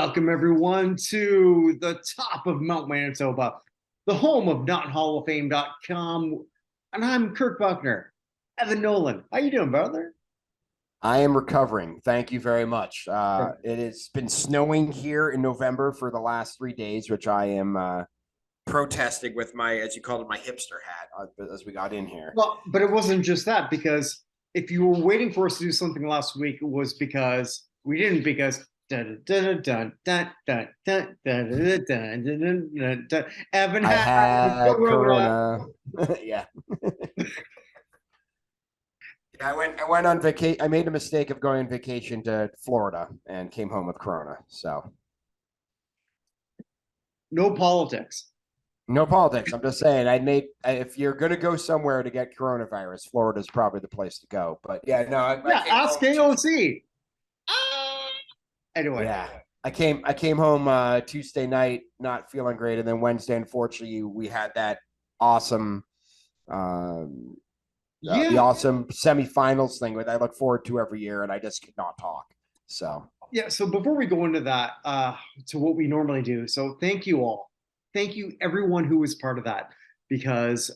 Welcome, everyone, to the top of Mount Manitoba, the home of NotHallOfFame.com. And I'm Kirk Buchner. Evan Nolan. How you doing, brother? I am recovering. Thank you very much. It has been snowing here in November for the last 3 days, which I am protesting with my, as you called it, my hipster hat as we got in here. Well, but it wasn't just that, because if you were waiting for us to do something last week, it was because we didn't, because Evan I had had corona. Corona. Yeah. I went on vacation. I made a mistake of going on vacation to Florida and came home with Corona. So No politics. no politics. I'm just saying, if you're going to go somewhere to get coronavirus, Florida is probably the place to go. But yeah, no, I Yeah, came ask home AOC. Anyway. Yeah. I came home Tuesday night not feeling great, and then Wednesday, unfortunately, we had that awesome the Yeah. awesome semifinals thing that I look forward to every year, and I just could not talk. So Yeah, so before we go into that, to what we normally do, so thank you all. Thank you everyone who was part of that, because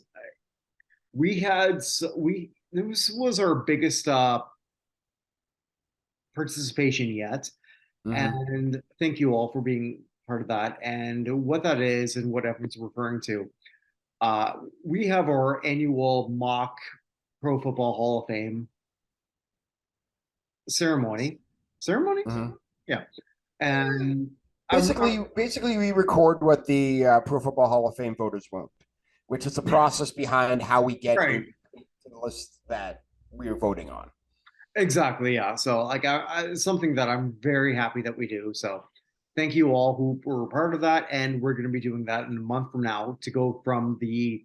we had we this was our biggest participation yet. And thank you all for being part of that. And what that is and what Evan's referring to. We have our annual mock Pro Football Hall of Fame ceremony. Ceremony? mhm. Yeah. And Basically, we record what the Pro Football Hall of Fame voters want, which is the process behind how we get right. into the list that we are voting on. Exactly, yeah. So like something that I'm very happy that we do. So thank you all who were part of that. And we're going to be doing that in a month from now to go from the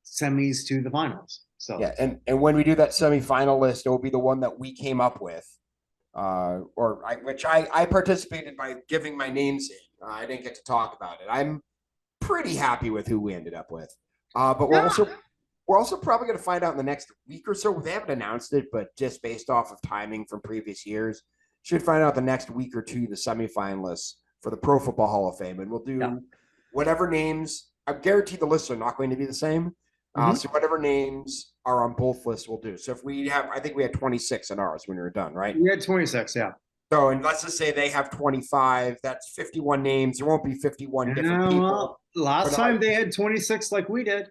semis to the finals. So Yeah, and when we do that semifinal list, it will be the one that we came up with, which I participated by giving my names in. I didn't get to talk about it. I'm pretty happy with who we ended up with. But yeah. we're also probably going to find out in the next week or so. They haven't announced it, but just based off of timing from previous years, should find out the next week or two the semifinalists for the Pro Football Hall of Fame, and we'll Yeah. do whatever names. I guarantee the lists are not going to be the same. So whatever names are on both lists, we'll do. So if we have, I think we had 26 in ours when we were done, right? We had 26, yeah. So, and let's just say they have 25. That's 51 names. There won't be 51 different Yeah, people. well, last time they had 26 like we did.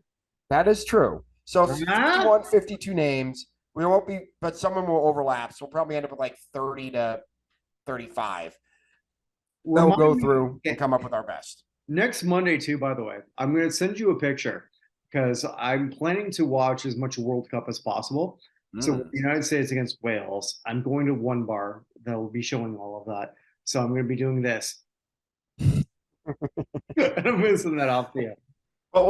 That is true. So Uh-huh. 51, 52 names. We won't be, but some of them will overlap. So we'll probably end up with like 30 to 35. Then we'll go Remind me, through and okay, come up with our best. next Monday too, by the way, I'm going to send you a picture because I'm planning to watch as much World Cup as possible. So with Mm. the United States against Wales, I'm going to one bar that will be showing all of that. So I'm going to be doing this. And I'm going to send that off to you. But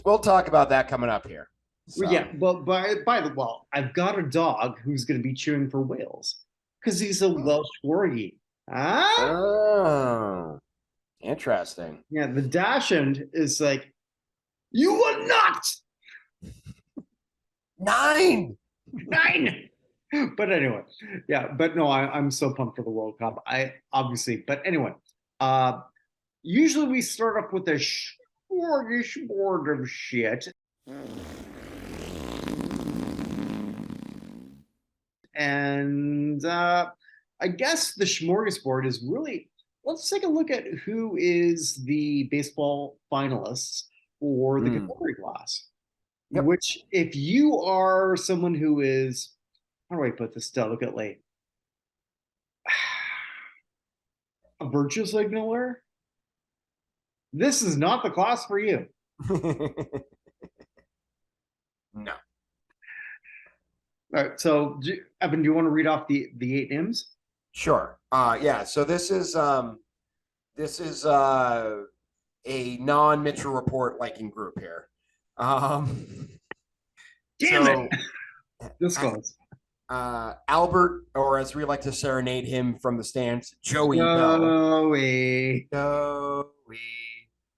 we'll talk about that coming up here. Well, So yeah, but by the well, I've got a dog who's going to be cheering for Wales because he's a Welsh corgi. Ah, oh, interesting. yeah. The Dachshund is like, you will not 9. nine. But anyway, yeah. But no, I'm so pumped for the World Cup. I obviously, but anyway, uh, usually we start up with a smorgasbord of shit. And I guess the smorgasbord is really, let's take a look at who is the baseball finalists for the contemporary class. Yep. Which, if you are someone who is, how do I put this delicately? A virtue signaler, this is not the class for you. No. All right, so Evan, do you want to read off the eight names? Sure. Yeah. So this is a non-Mitchell Report liking group here. Damn So it! This goes. Albert, or as we like to serenade him from the stands, Joey Bell. Joey. Joey.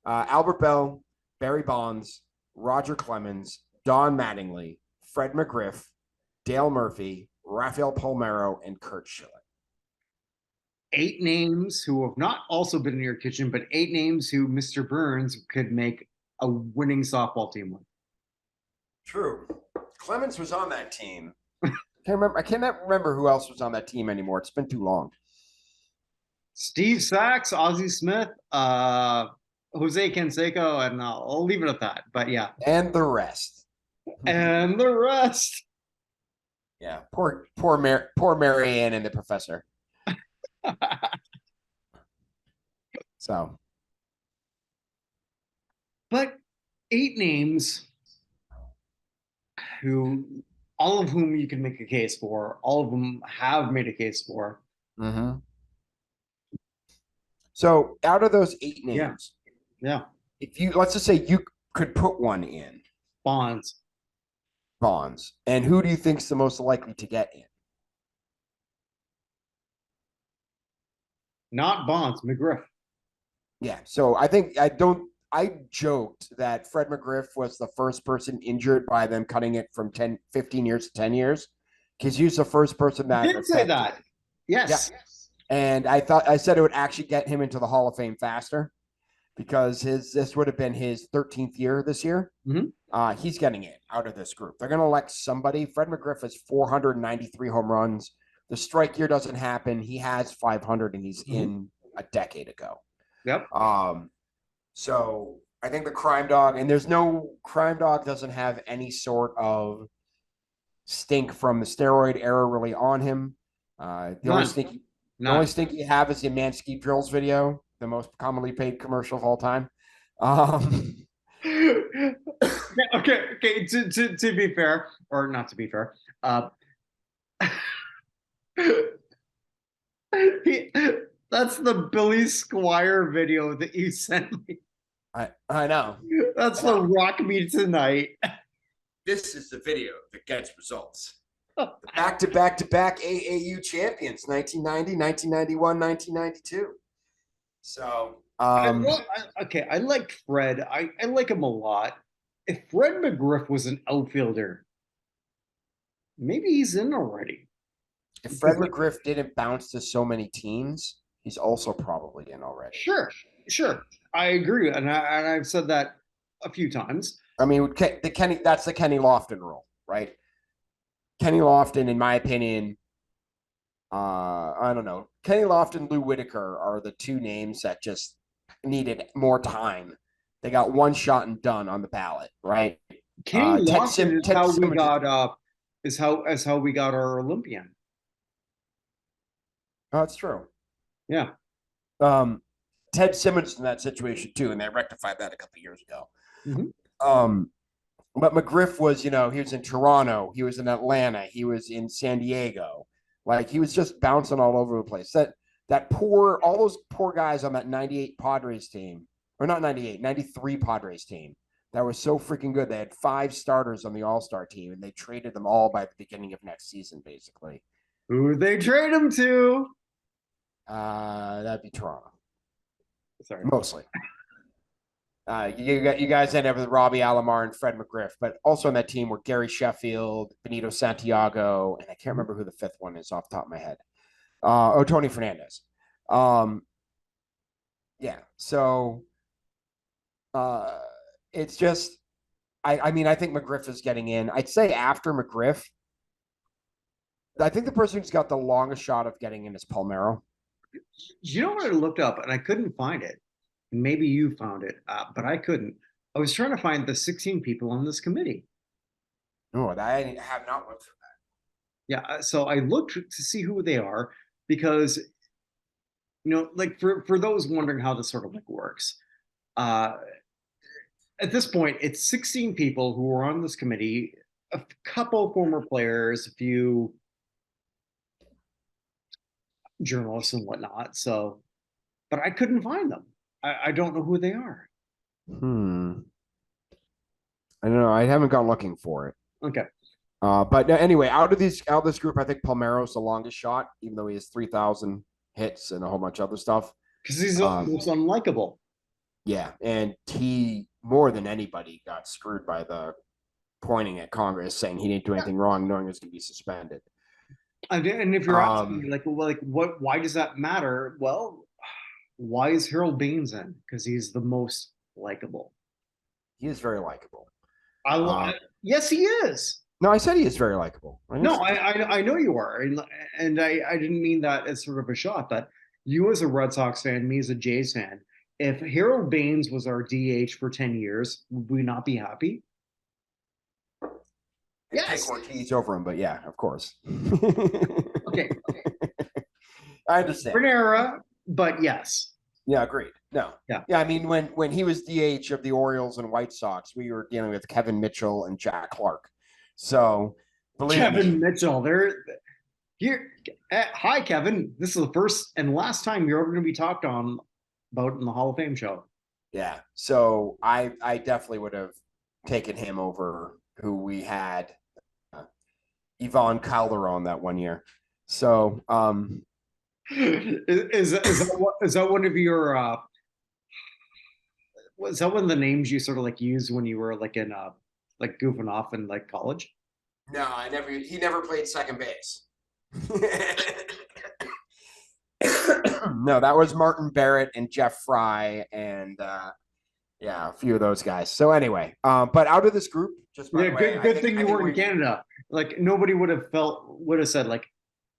Albert Bell, Barry Bonds, Roger Clemens, Don Mattingly, Fred McGriff, Dale Murphy, Rafael Palmeiro, and Kurt Schilling. 8 names who have not also been in your kitchen, but 8 names who Mr. Burns could make a winning softball team with. True. Clemens was on that team. Can't remember. I cannot remember who else was on that team anymore. It's been too long. Steve Sachs, Ozzie Smith, Jose Canseco, and I'll leave it at that. But yeah, And the rest. and the rest. Yeah. Poor Marianne and the professor. So. But 8 names who, all of whom you can make a case for, all of them have made a case for. Mm-hmm. So out of those 8 names, Yeah. if you let's just say you could put one in Bonds. Bonds, and who do you think's the most likely to get in? Not Bonds, McGriff. Yeah. So I joked that Fred McGriff was the first person injured by them cutting it from 15 years to 10 years because he was the first person that You did say that. Yes. Yeah. And I said it would actually get him into the Hall of Fame faster because this would have been his 13th year this year. Mm-hmm. He's getting it out of this group. They're going to elect somebody. Fred McGriff has 493 home runs. The strike year doesn't happen. He has 500, and he's in a decade ago. Yep. So I think the crime dog, and there's no crime dog doesn't have any sort of stink from the steroid era really on him. The only stink you have is the Mansky Drills video, the most commonly paid commercial of all time. Okay. To be fair, or not to be fair, that's the Billy Squire video that you sent me. I know. That's the Rock Me Tonight. This is the video that gets results. Back-to-back AAU champions, 1990, 1991, 1992. So, okay, I like Fred. I like him a lot. If Fred McGriff was an outfielder, maybe he's in already. If Fred McGriff didn't bounce to so many teams, he's also probably in already. Sure. I agree, and I've said that a few times. I mean, that's the Kenny Lofton rule, right? Kenny Lofton, in my opinion, I don't know. Kenny Lofton, Lou Whitaker are the 2 names that just needed more time. They got one shot and done on the ballot, right? Kenny Lofton is how we got our Olympian. Oh, that's true. Yeah. Ted Simmons in that situation too, and they rectified that a couple of years ago. Mm-hmm. But McGriff was, he was in Toronto, he was in Atlanta, he was in San Diego. Like he was just bouncing all over the place. All those poor guys on that 98 Padres team, or not 98, 93 Padres team that was so freaking good. They had 5 starters on the All-Star team, and they traded them all by the beginning of next season, basically. Who would they trade him to? That'd be Toronto. Sorry. Mostly. You guys end up with Robbie Alomar and Fred McGriff, but also on that team were Gary Sheffield, Benito Santiago, and I can't remember who the 5th one is off the top of my head. Tony Fernandez. Yeah. So it's just, I mean, I think McGriff is getting in. I'd say after McGriff, I think the person who's got the longest shot of getting in is Palmeiro. You know what I looked up and I couldn't find it. Maybe you found it, but I couldn't. I was trying to find the 16 people on this committee. No, I have not looked for that. Yeah, so I looked to see who they are because, like for those wondering how this sort of like works, at this point, it's 16 people who are on this committee, a couple former players, a few journalists and whatnot. So, but I couldn't find them. I don't know who they are. I don't know. I haven't gone looking for it. Okay. But anyway, out of this group, I think Palmeiro's the longest shot, even though he has 3,000 hits and a whole bunch of other stuff. Because he's almost unlikable. Yeah, and he more than anybody got screwed by the pointing at Congress saying he didn't do anything wrong, knowing he was going to be suspended. And if you're asking me, Um, like, what? Why does that matter? Well, why is Harold Baines in? Because he's the most likable. he is very likable. I, Uh, yes, he is. no, I said he is very likable. I didn't No, say- I know you are, and I didn't mean that as sort of a shot. But you as a Red Sox fan, me as a Jays fan, if Harold Baines was our DH for 10 years, would we not be happy? I'd take Yes. Ortiz over him, but yeah, of course. Okay. I understand. Different era, but yes. Yeah, agreed. No. Yeah. Yeah, I mean, when he was DH of the Orioles and White Sox, we were dealing with Kevin Mitchell and Jack Clark. So believe Kevin me, Mitchell, there. Here, hi Kevin. This is the first and last time you're ever going to be talked on about in the Hall of Fame show. yeah. So I definitely would have taken him over who we had, Yvonne Calderon that one year. So Is that one of your was that one of the names you sort of like used when you were like in like goofing off in like college? no, he never played second base. No, that was Martin Barrett and Jeff Fry and yeah, a few of those guys. So anyway, but out of this group, just by Yeah, the way, good thing I you think weren't in we Canada. Like nobody would have said like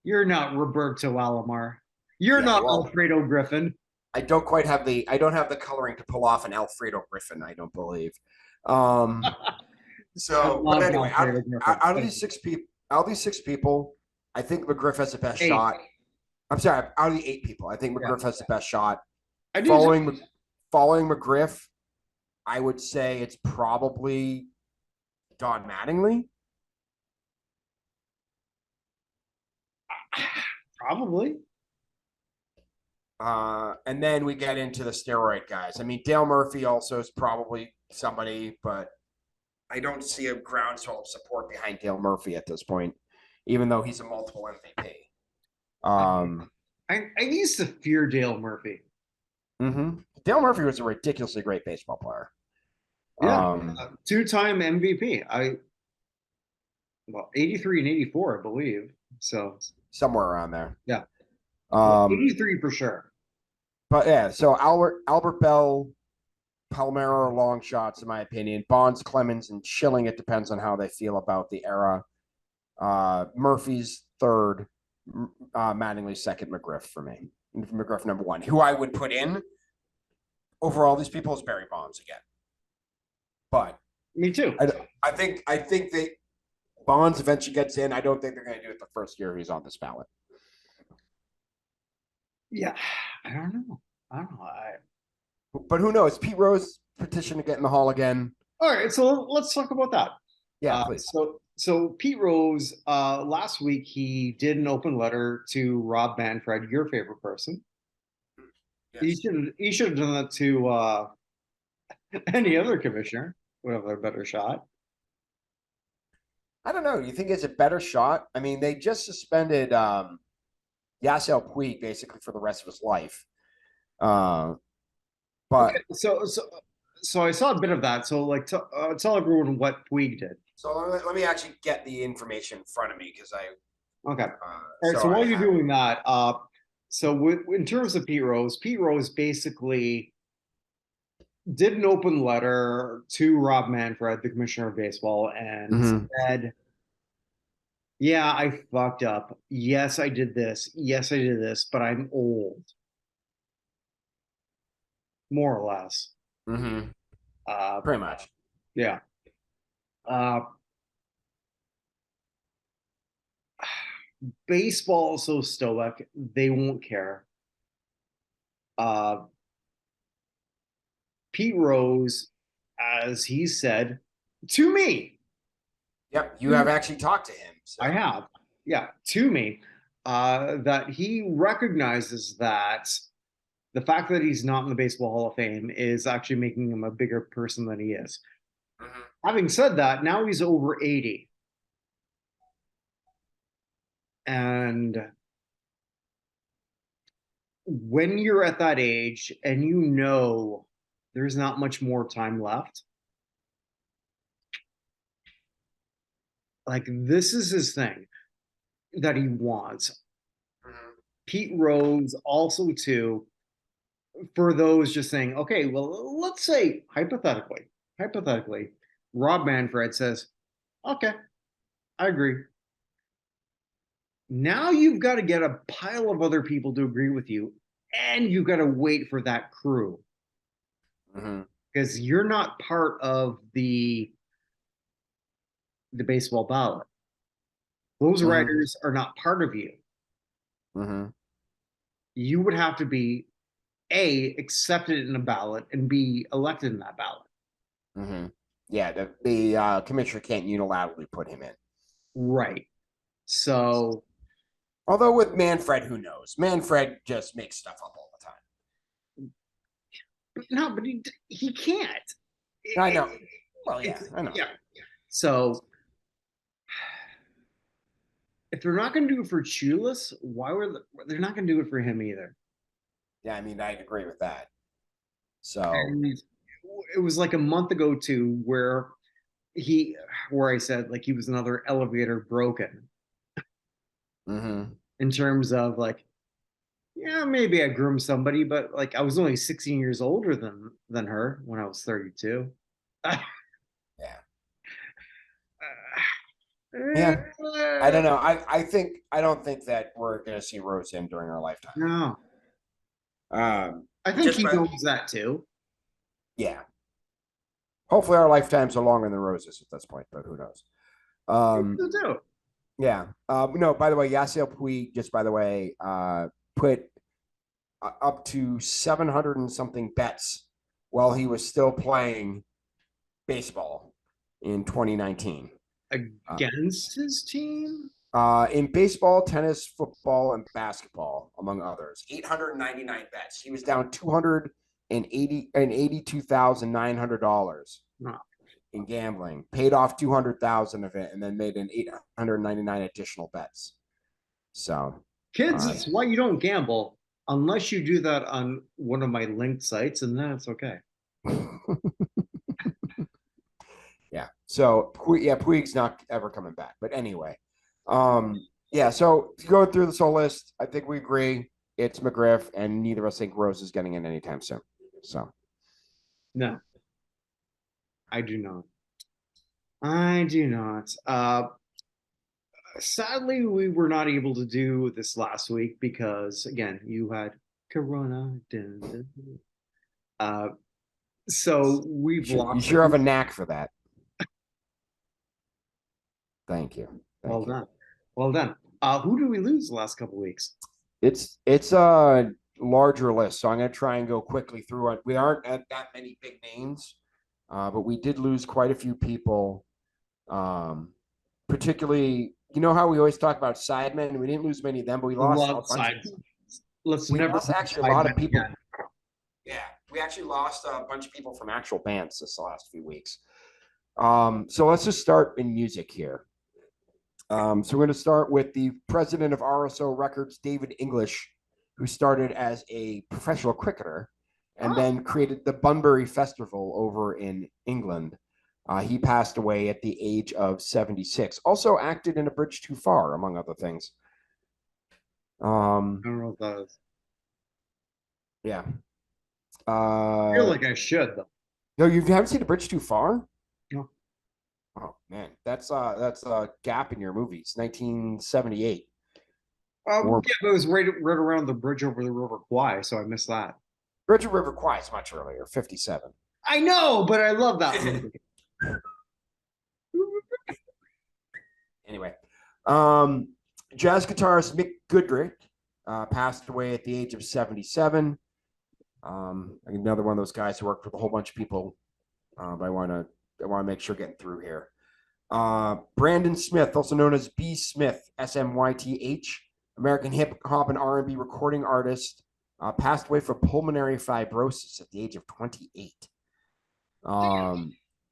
you're not Roberto Alomar. You're yeah, not well, Alfredo Griffin. I don't have the coloring to pull off an Alfredo Griffin, I don't believe. Um I so but love anyway, Alfredo Griffin. out of these six people, I think McGriff has the best Hey, shot. I'm sorry, out of the eight people, I think yeah, McGriff has the best shot. I do. Following following McGriff, I would say it's probably Don Mattingly. Probably. And then we get into the steroid guys. I mean, Dale Murphy also is probably somebody, but I don't see a groundswell of support behind Dale Murphy at this point, even though he's a multiple MVP. Um, I used to fear Dale Murphy. Dale Murphy was a ridiculously great baseball player. Yeah, Um, two-time MVP. 83 and 84, I believe. So Somewhere around there. yeah, well, Um, 83 for sure. but yeah, so Albert Bell, Palmero are long shots in my opinion. Bonds, Clemens, and Schilling. It depends on how they feel about the era. Murphy's third, Mattingly second, McGriff for me. McGriff number one. Who I would put in over all these people is Barry Bonds again. But Me too. I think that Bonds eventually gets in. I don't think they're going to do it the first year he's on this ballot. Yeah, I don't know. I don't know. But who knows? Pete Rose petition to get in the Hall again. All right, so let's talk about that. Yeah, please. So Pete Rose, last week he did an open letter to Rob Manfred, your favorite person. Yes. He should have done that to any other commissioner. Would have a better shot. I don't know. You think it's a better shot? I mean, they just suspended Yasiel Puig basically for the rest of his life. But Okay, so I saw a bit of that. So like, tell everyone what Puig did. so let me actually get the information in front of me because I. Okay. All right. So while you're doing that, in terms of Pete Rose basically did an open letter to Rob Manfred, the commissioner of baseball, and said, "Yeah, I fucked up. Yes, I did this. Yes, I did this, but I'm old, more or less." Pretty much. Yeah. Uh, Baseball is so stoic; they won't care. Uh, Pete Rose, as he said to me, Yep, you have actually talked to him. So. I have, yeah, to me, that he recognizes that the fact that he's not in the Baseball Hall of Fame is actually making him a bigger person than he is. Having said that, now he's over 80. And when you're at that age and you know there's not much more time left, like this is his thing. that he wants. Mhm. Pete Rose also too, for those just saying, okay, well, let's say hypothetically, Rob Manfred says, okay, I agree. Now you've got to get a pile of other people to agree with you, and you've got to wait for that crew Mhm. because you're not part of the baseball ballot. Those Mhm. writers are not part of you. Mhm. You would have to be A, accepted in a ballot, and B, elected in that ballot. Mhm. Yeah, the commissioner can't unilaterally put him in. Right. So, Although with Manfred, who knows? Manfred just makes stuff up all the time. no, but he can't. I It, know. Well, yeah, it's I know. yeah. So if they're not going to do it for Chulis, they're not going to do it for him either? Yeah, I mean, I agree with that. So, And it was like a month ago too, he, where I said like he was another elevator broken mhm. in terms of like, yeah, maybe I groomed somebody, but like I was only 16 years older than her when I was 32. Yeah. Yeah. I don't know. I don't think that we're gonna see Rose in during our lifetime. No, I think Just he but knows that too. yeah. Hopefully our lifetimes are longer than Rose's at this point, but who knows? Um, Too. yeah. No, by the way, Yasiel Puig, just by the way, put up to 700 and something bets while he was still playing baseball in 2019. Uh, Against his team. in baseball, tennis, football, and basketball, among others. 899 bets. He was down 280 and $82,900 No. in gambling. Paid off 200,000 of it, and then made an 899 additional bets. So, Kids, uh, it's why you don't gamble unless you do that on one of my linked sites, and then it's okay. yeah. So yeah, Puig's not ever coming back. But anyway, yeah. So going through this whole list, I think we agree it's McGriff, and neither of us think Rose is getting in anytime soon. So No, I do not. I do not. Sadly, we were not able to do this last week because, again, you had Corona. Dun, dun, dun. So we've you lost. sure have a knack for that. Thank you. Well Thank you. done. Well done. Who do we lose the last couple weeks? It's a larger list, so I'm going to try and go quickly through it. We aren't at that many big names, but we did lose quite a few people. Particularly, you know how we always talk about sidemen. We didn't lose many of them, but we lost a Love bunch of. side. Let's We never lost lose actually a side lot men of people. again. Yeah, we actually lost a bunch of people from actual bands this last few weeks. So let's just start in music here. So we're going to start with the president of RSO Records, David English, who started as a professional cricketer and Oh, then created the Bunbury Festival over in England. He passed away at the age of 76. Also acted in A Bridge Too Far, among other things. I don't know if that is. Yeah. I feel like I should though. No, you haven't seen A Bridge Too Far? No. Oh man, that's a gap in your movies. 1978. Or Yeah, but it was right around the bridge over the River Kwai, so I missed that. Bridge of River Kwai is much earlier, 57. I know, but I love that movie. Anyway, um, jazz guitarist Mick Goodrick passed away at the age of 77. Another one of those guys who worked with a whole bunch of people. I want to make sure getting through here. Brandon Smith, also known as B. Smith, Smyth, American hip hop and R&B recording artist, passed away from pulmonary fibrosis at the age of 28.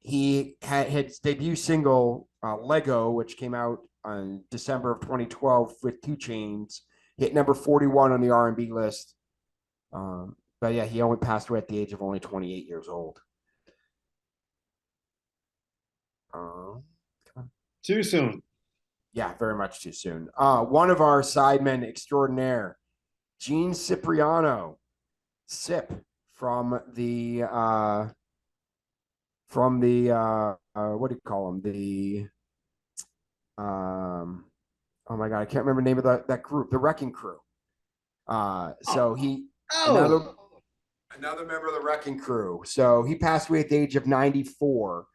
He had his debut single Lego, which came out on December of 2012 with 2 Chainz, hit number 41 on the R&B list. But yeah, he only passed away at the age of only 28 years old. Too soon. Yeah, very much too soon. One of our sidemen extraordinaire, Gene Cipriano, Sip from the what do you call him? Oh my god, I can't remember the name of that group, the Wrecking Crew. So Oh, he another oh, another member of the Wrecking Crew. So he passed away at the age of 94.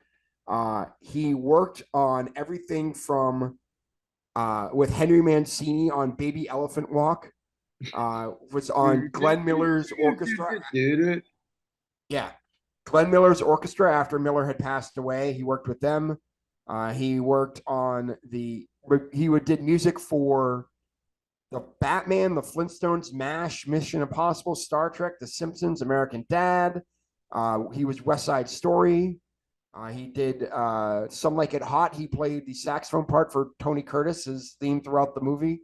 He worked on everything from with Henry Mancini on Baby Elephant Walk. Was on Glenn Miller's orchestra. Yeah, Glenn Miller's orchestra after Miller had passed away. He worked with them. He worked on did music for the Batman, the Flintstones, MASH, Mission Impossible, Star Trek, The Simpsons, American Dad. He was West Side Story. He did Some Like It Hot. He played the saxophone part for Tony Curtis's theme throughout the movie.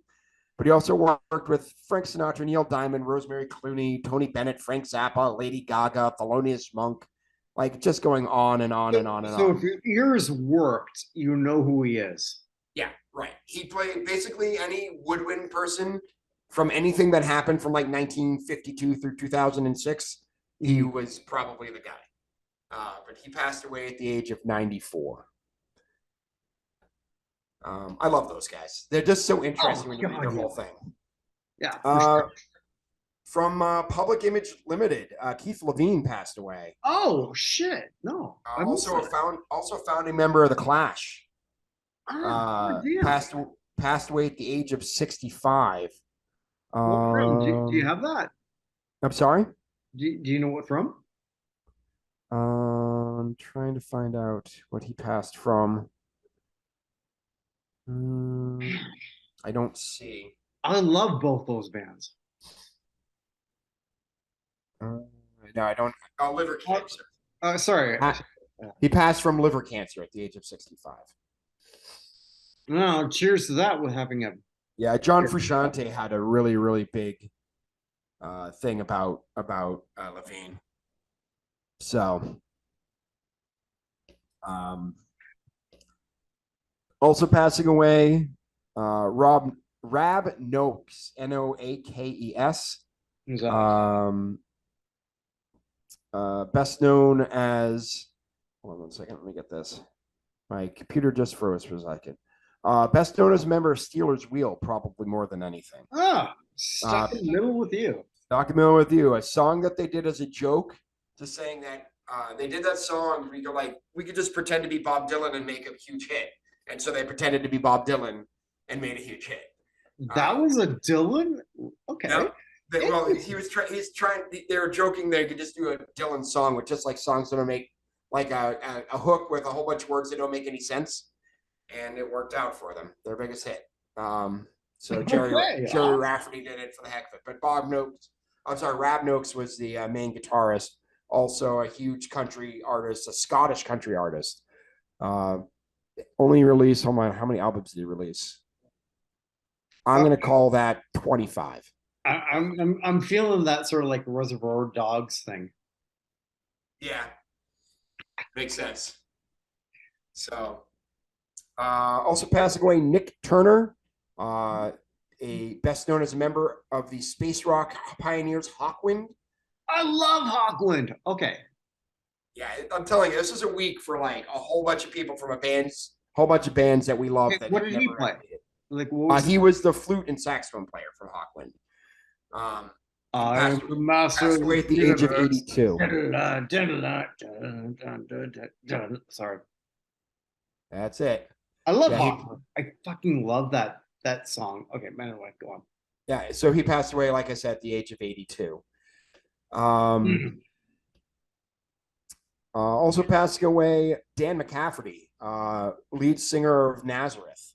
But he also worked with Frank Sinatra, Neil Diamond, Rosemary Clooney, Tony Bennett, Frank Zappa, Lady Gaga, Thelonious Monk, like just going on and on and on and so on. if your ears worked, you know who he is. Yeah, right. He played basically any woodwind person from anything that happened from like 1952 through 2006. He Mhm. was probably the guy. But he passed away at the age of 94. I love those guys. They're just so interesting Oh when you read God, their yeah, whole thing. yeah, for Uh, sure. from Public Image Limited, Keith Levine passed away. Oh shit, no, I missed that. Also founding member of the Clash. Ah, Uh, damn. passed passed away at the age of 65. What from? Do you Um, have that? I'm sorry. Do you know what from? I'm trying to find out what he passed from. Mm, I don't see. I love both those bands. Uh, no, I don't. Oh, liver Uh, cancer. sorry. He passed from liver cancer at the age of 65. No, cheers to that with having a. Yeah, John Frusciante had a really, really big thing about Levine. So, um, also passing away, Rab Noakes, Noakes. Who's that? Um, best known as, hold on one second, let me get this. My computer just froze for a second. Best known as a member of Steelers Wheel, probably more than anything. Ah, stuck in the middle with you. Document with you, a song that they did as a joke, just saying that they did that song. We could just pretend to be Bob Dylan and make a huge hit, and so they pretended to be Bob Dylan and made a huge hit. That was a Dylan. Okay. Now, well, he's trying. They were joking they could just do a Dylan song with just like songs that don't make like a hook with a whole bunch of words that don't make any sense, and it worked out for them. Their biggest hit. So Jerry Rafferty did it for the heck of it, but Rab Noakes was the main guitarist, also a huge country artist, a Scottish country artist. Only released, hold on, how many albums did he release? I'm going to call that 25. I'm feeling that sort of like Reservoir Dogs thing. Yeah, makes sense. So, also passing away, Nick Turner, a best known as a member of the space rock pioneers Hawkwind. I love Hawkwind. Okay. Yeah, I'm telling you, this is a week for like a whole bunch of people from whole bunch of bands that we love. Okay, what did he play? Like what was he was the flute and saxophone player from Hawkwind. I'm the master passed away at the age of 82. Sorry. That's it. I love Hawkwind. I fucking love that song. Okay, anyway, go on. Yeah, so he passed away, like I said, at the age of 82. Also passing away, Dan McCafferty, lead singer of Nazareth.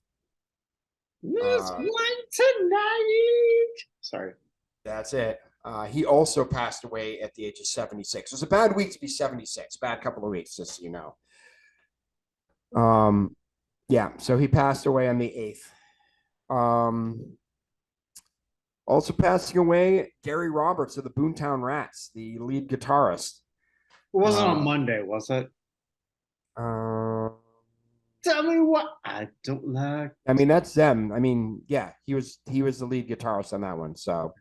This one tonight. Sorry. That's it. He also passed away at the age of 76. It was a bad week to be 76. Bad couple of weeks, just so you know. Yeah, so he passed away on the 8th. Also passing away, Gary Roberts of the Boomtown Rats, the lead guitarist. It wasn't on Monday, was it? Tell me what I don't like. I mean, that's them. I mean, yeah, he was the lead guitarist on that one. So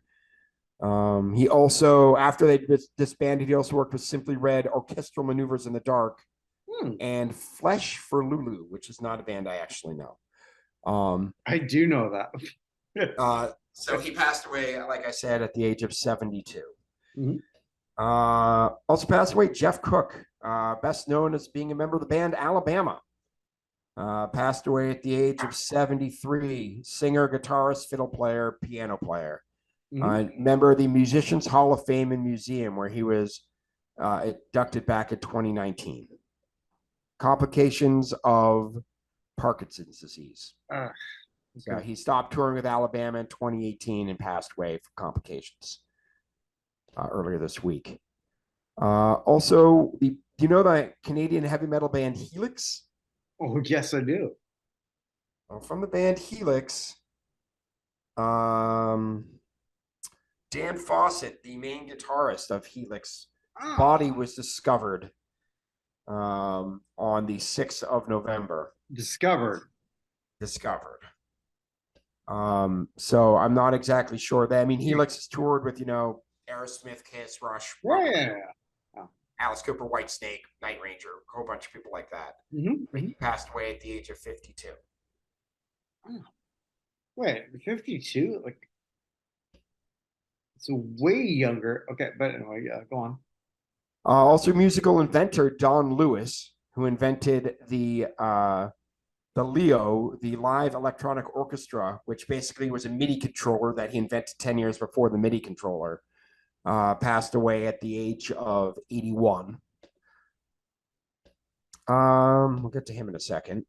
he also, after they disbanded, he also worked with Simply Red, Orchestral Maneuvers in the Dark, Hmm, and Flesh for Lulu, which is not a band I actually know. I do know that. So he passed away, like I said, at the age of 72. Mhm. Also passed away Jeff Cook, best known as being a member of the band Alabama. Passed away at the age of 73. Singer, guitarist, fiddle player, piano player. Mhm. Member of the Musicians Hall of Fame and Museum, where he was inducted back in 2019. Complications of Parkinson's disease. Ah, So okay. he stopped touring with Alabama in 2018 and passed away from complications earlier this week. Also, do you know the Canadian heavy metal band Helix? Oh, yes, I do. From the band Helix, um, Dan Fawcett, the main guitarist of Helix, Ah, body was discovered on the 6th of November. discovered. Discovered. So I'm not exactly sure that. I mean, Helix has toured with, Aerosmith, Kiss, Rush, Yeah, yeah, yeah. Oh. Alice Cooper, Whitesnake, Night Ranger, a whole bunch of people like that. Mhm, But mhm. he passed away at the age of 52. Oh, wait, 52? Like, it's way younger. Okay, but anyway, yeah, go on. Also, musical inventor Don Lewis, who invented the Leo, the live electronic orchestra, which basically was a MIDI controller that he invented 10 years before the MIDI controller, passed away at the age of 81. We'll get to him in a second.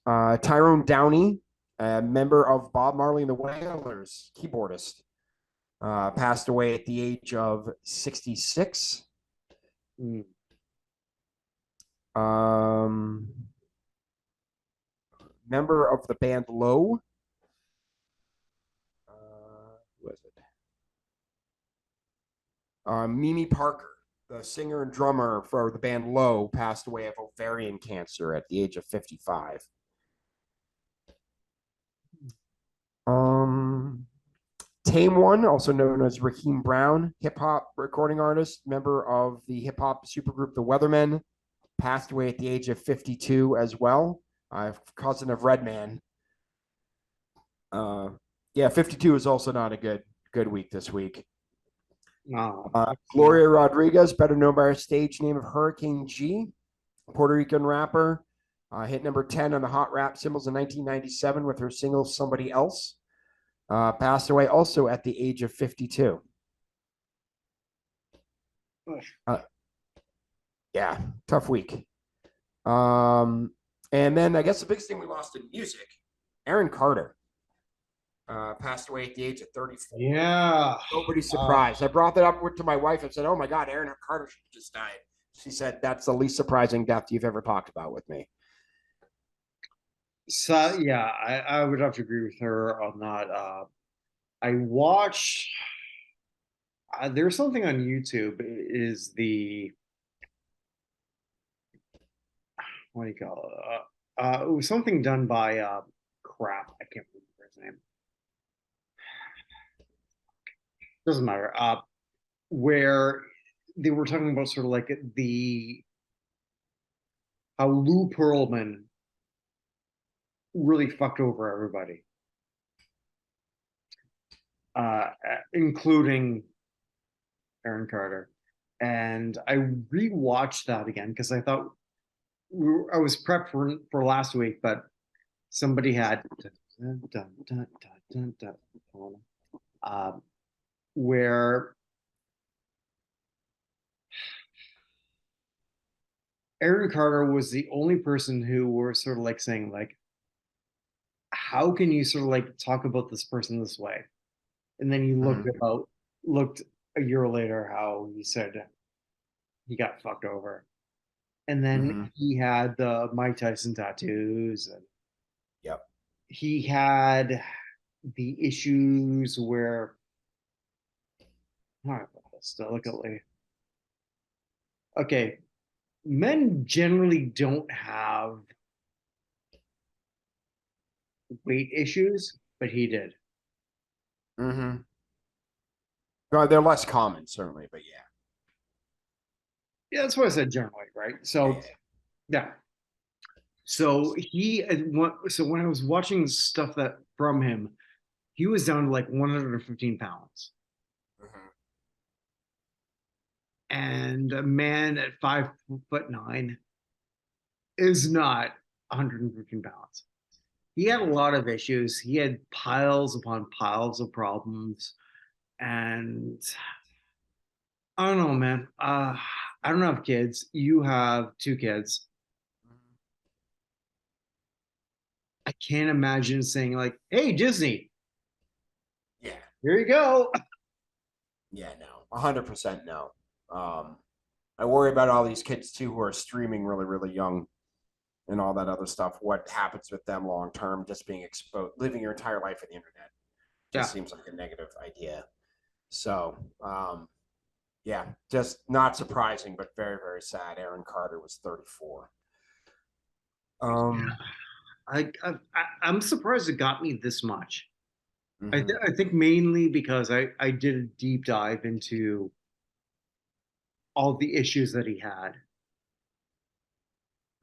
Tyrone Downey, a member of Bob Marley and the Wailers, keyboardist, passed away at the age of 66. Mm. Member of the band Low. Who was it? Mimi Parker, the singer and drummer for the band Low, passed away of ovarian cancer at the age of 55. Tame One, also known as Raheem Brown, hip hop recording artist, member of the hip hop supergroup The Weathermen, passed away at the age of 52 as well. Cousin of Redman. Yeah, 52 is also not a good week this week. No, Gloria Rodriguez, better known by her stage name of Hurricane G, Puerto Rican rapper, hit number 10 on the Hot Rap Singles in 1997 with her single Somebody Else. Passed away also at the age of 52. Yeah, tough week. And then I guess the biggest thing we lost in music, Aaron Carter passed away at the age of 34. yeah. Nobody's surprised. I brought that up to my wife and said, "Oh my God, Aaron Carter just died." She said, "That's the least surprising death you've ever talked about with me." So yeah, I would have to agree with her on that. I watched. There's something on YouTube. Is the what do you call it? It was something done by crap. I can't remember his name. Doesn't matter. Where they were talking about sort of like the how Lou Pearlman really fucked over everybody, including Aaron Carter. And I rewatched that again because I thought I was prepped for last week, but somebody had where Aaron Carter was the only person who were sort of like saying like, how can you sort of like talk about this person this way? And then you looked a year later how he said he got fucked over. And then Mm-hmm. he had the Mike Tyson tattoos, and Yep. he had the issues where how delicately. Okay, men generally don't have weight issues, but he did. Mm-hmm. Well, they're less common, certainly, but yeah. Yeah, that's what I said generally, right? Yeah, So yeah. yeah. So so when I was watching stuff that from him, he was down to like 115 pounds. Mhm. And a man at 5'9" is not 115 pounds. He had a lot of issues. He had piles upon piles of problems. And I don't know, man. I don't have kids. You have two kids. I can't imagine saying like, "Hey, Disney, Yeah, here you go." yeah, no, 100% no. I worry about all these kids too who are streaming really, really young and all that other stuff. What happens with them long term? Just being exposed, living your entire life on the internet, just Yeah. seems like a negative idea. So, yeah, just not surprising, but very, very sad. Aaron Carter was 34. Um, I'm surprised it got me this much. mhm, I think mainly because I did a deep dive into all the issues that he had,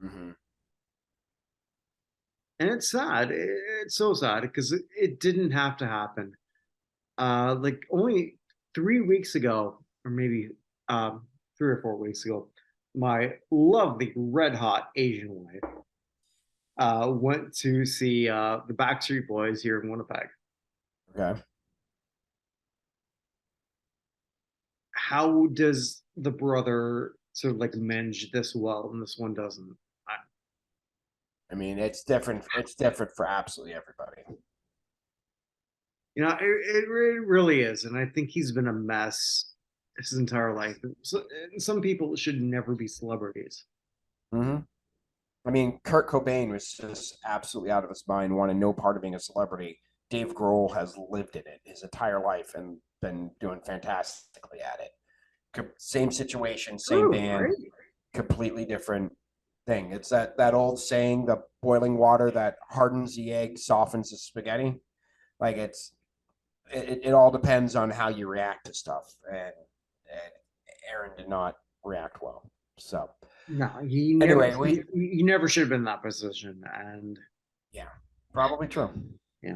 mhm. and it's sad. It's so sad because it didn't have to happen. Like only 3 weeks ago, or maybe 3 or 4 weeks ago, my lovely red hot Asian wife went to see the Backstreet Boys here in Winnipeg. Okay. How does the brother sort of like manage this well and this one doesn't? I, I mean, it's different. It's different for absolutely everybody. it really is, and I think he's been a mess his entire life. So, some people should never be celebrities. Hmm. I mean, Kurt Cobain was just absolutely out of his mind, wanted no part of being a celebrity. Dave Grohl has lived in it his entire life and been doing fantastically at it. Same situation, same True, band, right? completely different thing. It's that old saying, the boiling water that hardens the egg softens the spaghetti. Like it all depends on how you react to stuff, and Aaron did not react well. So No, anyway, we he never should have been in that position. And yeah, probably true. yeah,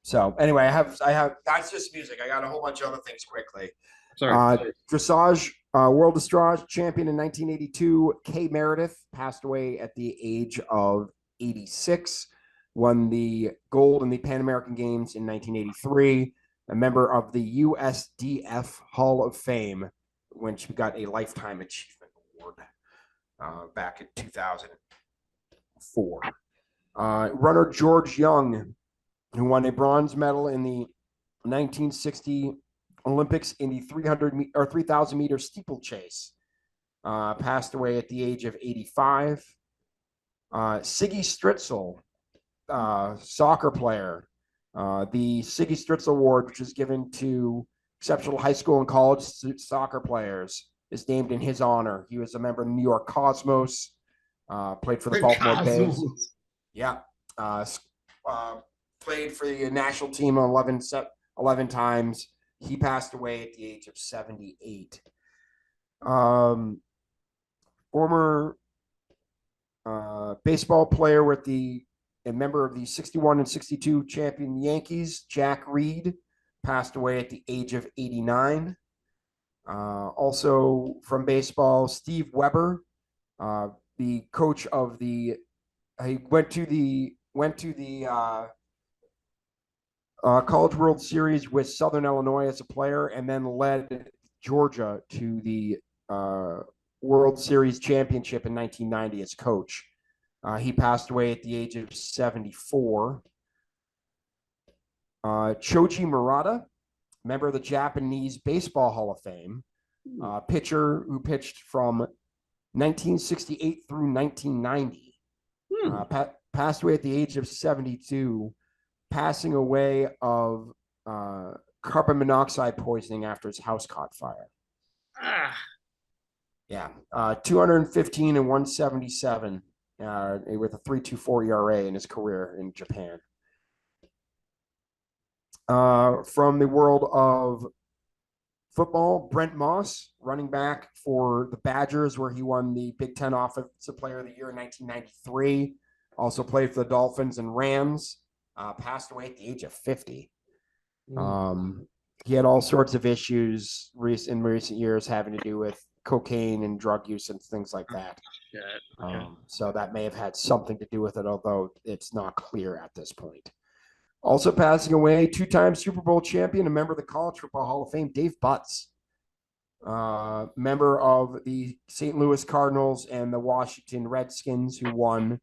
So anyway, I have that's just music. I got a whole bunch of other things quickly. sorry. Dressage, world dressage champion in 1982. Kay Meredith passed away at the age of 86. Won the gold in the Pan American Games in 1983. A member of the USDF Hall of Fame, when she got a Lifetime Achievement Award back in 2004. Runner George Young, who won a bronze medal in the 1960 Olympics in the 300 or 3,000 meter steeplechase, passed away at the age of 85. Siggy Stritzel, soccer player, the Siggy Stritzel Award, which is given to exceptional high school and college soccer players, is named in his honor. He was a member of the New York Cosmos, played for the The Baltimore Bays. Cosmos. Yeah. Uh, uh, Played for the national team 11 times. He passed away at the age of 78. Former baseball player with a member of the 61 and 62 champion Yankees, Jack Reed, passed away at the age of 89. Also from baseball, Steve Weber, the coach of the he went to the College World Series with Southern Illinois as a player, and then led Georgia to the World Series championship in 1990 as coach. He passed away at the age of 74. Choji Murata, member of the Japanese Baseball Hall of Fame, pitcher who pitched from 1968 through 1990. Hmm. Passed away at the age of 72, passing away of carbon monoxide poisoning after his house caught fire. Ah, Yeah, 215 and 177 with a 3.24 ERA in his career in Japan. From the world of football, Brent Moss, running back for the Badgers, where he won the Big Ten Offensive Player of the Year in 1993. Also played for the Dolphins and Rams. Passed away at the age of 50. He had all sorts of issues in recent years having to do with cocaine and drug use and things like that. Okay. So that may have had something to do with it, although it's not clear at this point. Also passing away, two-time Super Bowl champion, a member of the College Football Hall of Fame, Dave Butts, member of the St. Louis Cardinals and the Washington Redskins, who won,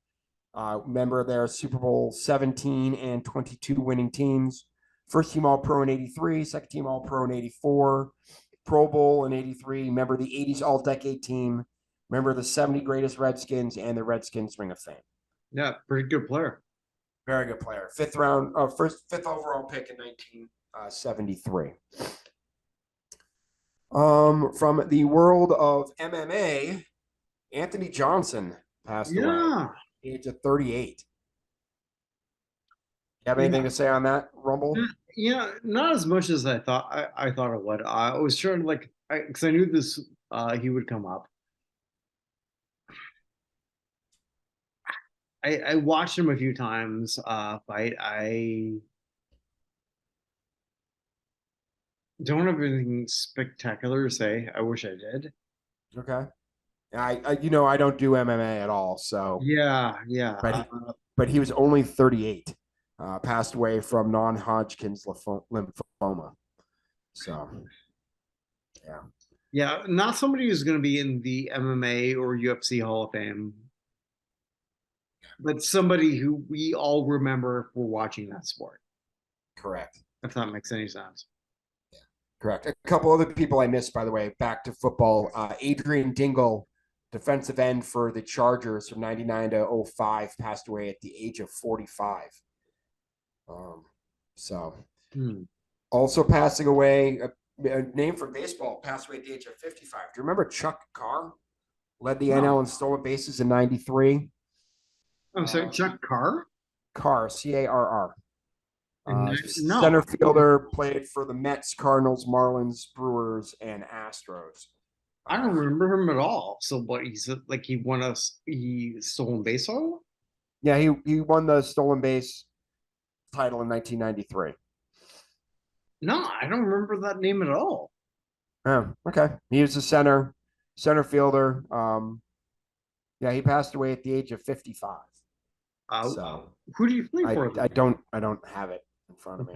member of their Super Bowl 17 and 22 winning teams. First team All-Pro in 83, second team All-Pro in 84, Pro Bowl in 83, member of the 80s All-Decade team, member of the 70 Greatest Redskins and the Redskins Ring of Fame. Yeah, pretty good player. Very good player. Fifth overall pick in 1973. From the world of MMA, Anthony Johnson passed away at the age of 38. You have anything to say on that, Rumble? Yeah, not as much as I thought. I thought it would. I was trying to because I knew this he would come up. I watched him a few times fight. I don't have anything spectacular to say. I wish I did. Okay. I don't do MMA at all, so Yeah. but he was only 38. Passed away from non-Hodgkin's lymphoma. So, yeah. Yeah, not somebody who's going to be in the MMA or UFC Hall of Fame, but somebody who we all remember for watching that sport. Correct. If that makes any sense. Yeah, correct. A couple other people I missed, by the way, back to football. Adrian Dingle, defensive end for the Chargers from 99 to 05, passed away at the age of 45. Also passing away, a name for baseball, passed away at the age of 55. Do you remember Chuck Carr? Led the NL in stolen bases in 93. I'm sorry, Chuck Carr? Carr, C-A-R-R. No. Center fielder, played for the Mets, Cardinals, Marlins, Brewers, and Astros. I don't remember him at all. So what, he stolen baseball? Yeah, he won the stolen base title in 1993. No, I don't remember that name at all. Oh, okay. He was a center fielder. Yeah, he passed away at the age of 55. So who do you play for? I don't have it in front of me.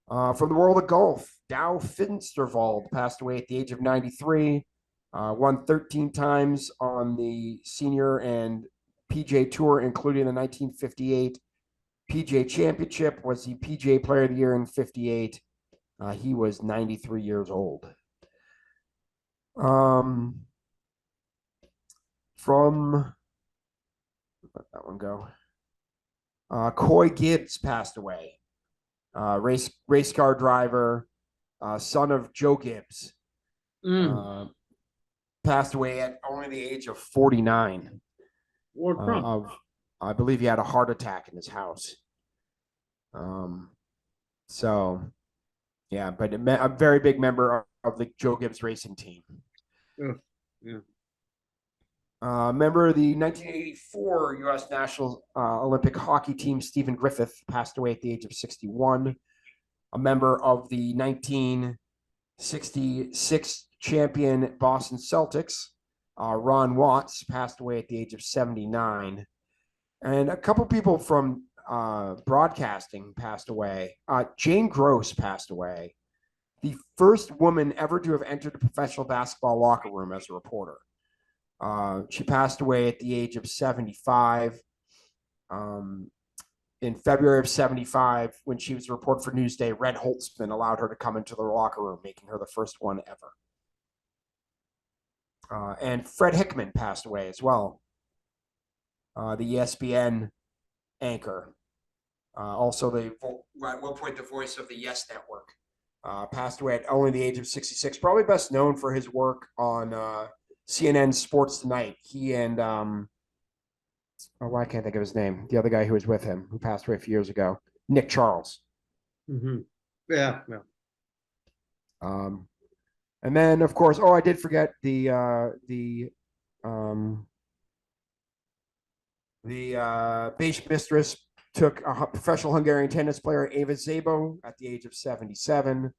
From the world of golf, Dow Finsterwald passed away at the age of 93. Won 13 times on the senior and PGA Tour, including the 1958 PGA Championship. Was the PGA Player of the Year in 58. He was 93 years old. From let that one go. Coy Gibbs passed away. Race car driver, son of Joe Gibbs. Passed away at only the age of 49. I believe he had a heart attack in his house. So, yeah, but a very big member of the Joe Gibbs racing team. Yeah. Member of the 1984 U.S. National Olympic hockey team, Stephen Griffith, passed away at the age of 61. A member of the 1966 champion Boston Celtics, Ron Watts, passed away at the age of 79. And a couple people from broadcasting passed away. Jane Gross passed away, the first woman ever to have entered a professional basketball locker room as a reporter. She passed away at the age of 75. In February of 75, when she was a reporter for Newsday, Red Holtzman allowed her to come into the locker room, making her the first one ever. And Fred Hickman passed away as well, the ESPN anchor. Also, at one point, the voice of the Yes Network. Passed away at only the age of 66. Probably best known for his work on CNN Sports Tonight. He and I can't think of his name. The other guy who was with him, who passed away a few years ago, Nick Charles. Hmm. Yeah, yeah. Um, and then of course, I did forget um, the base mistress took a professional Hungarian tennis player Eva Szabo at the age of 77.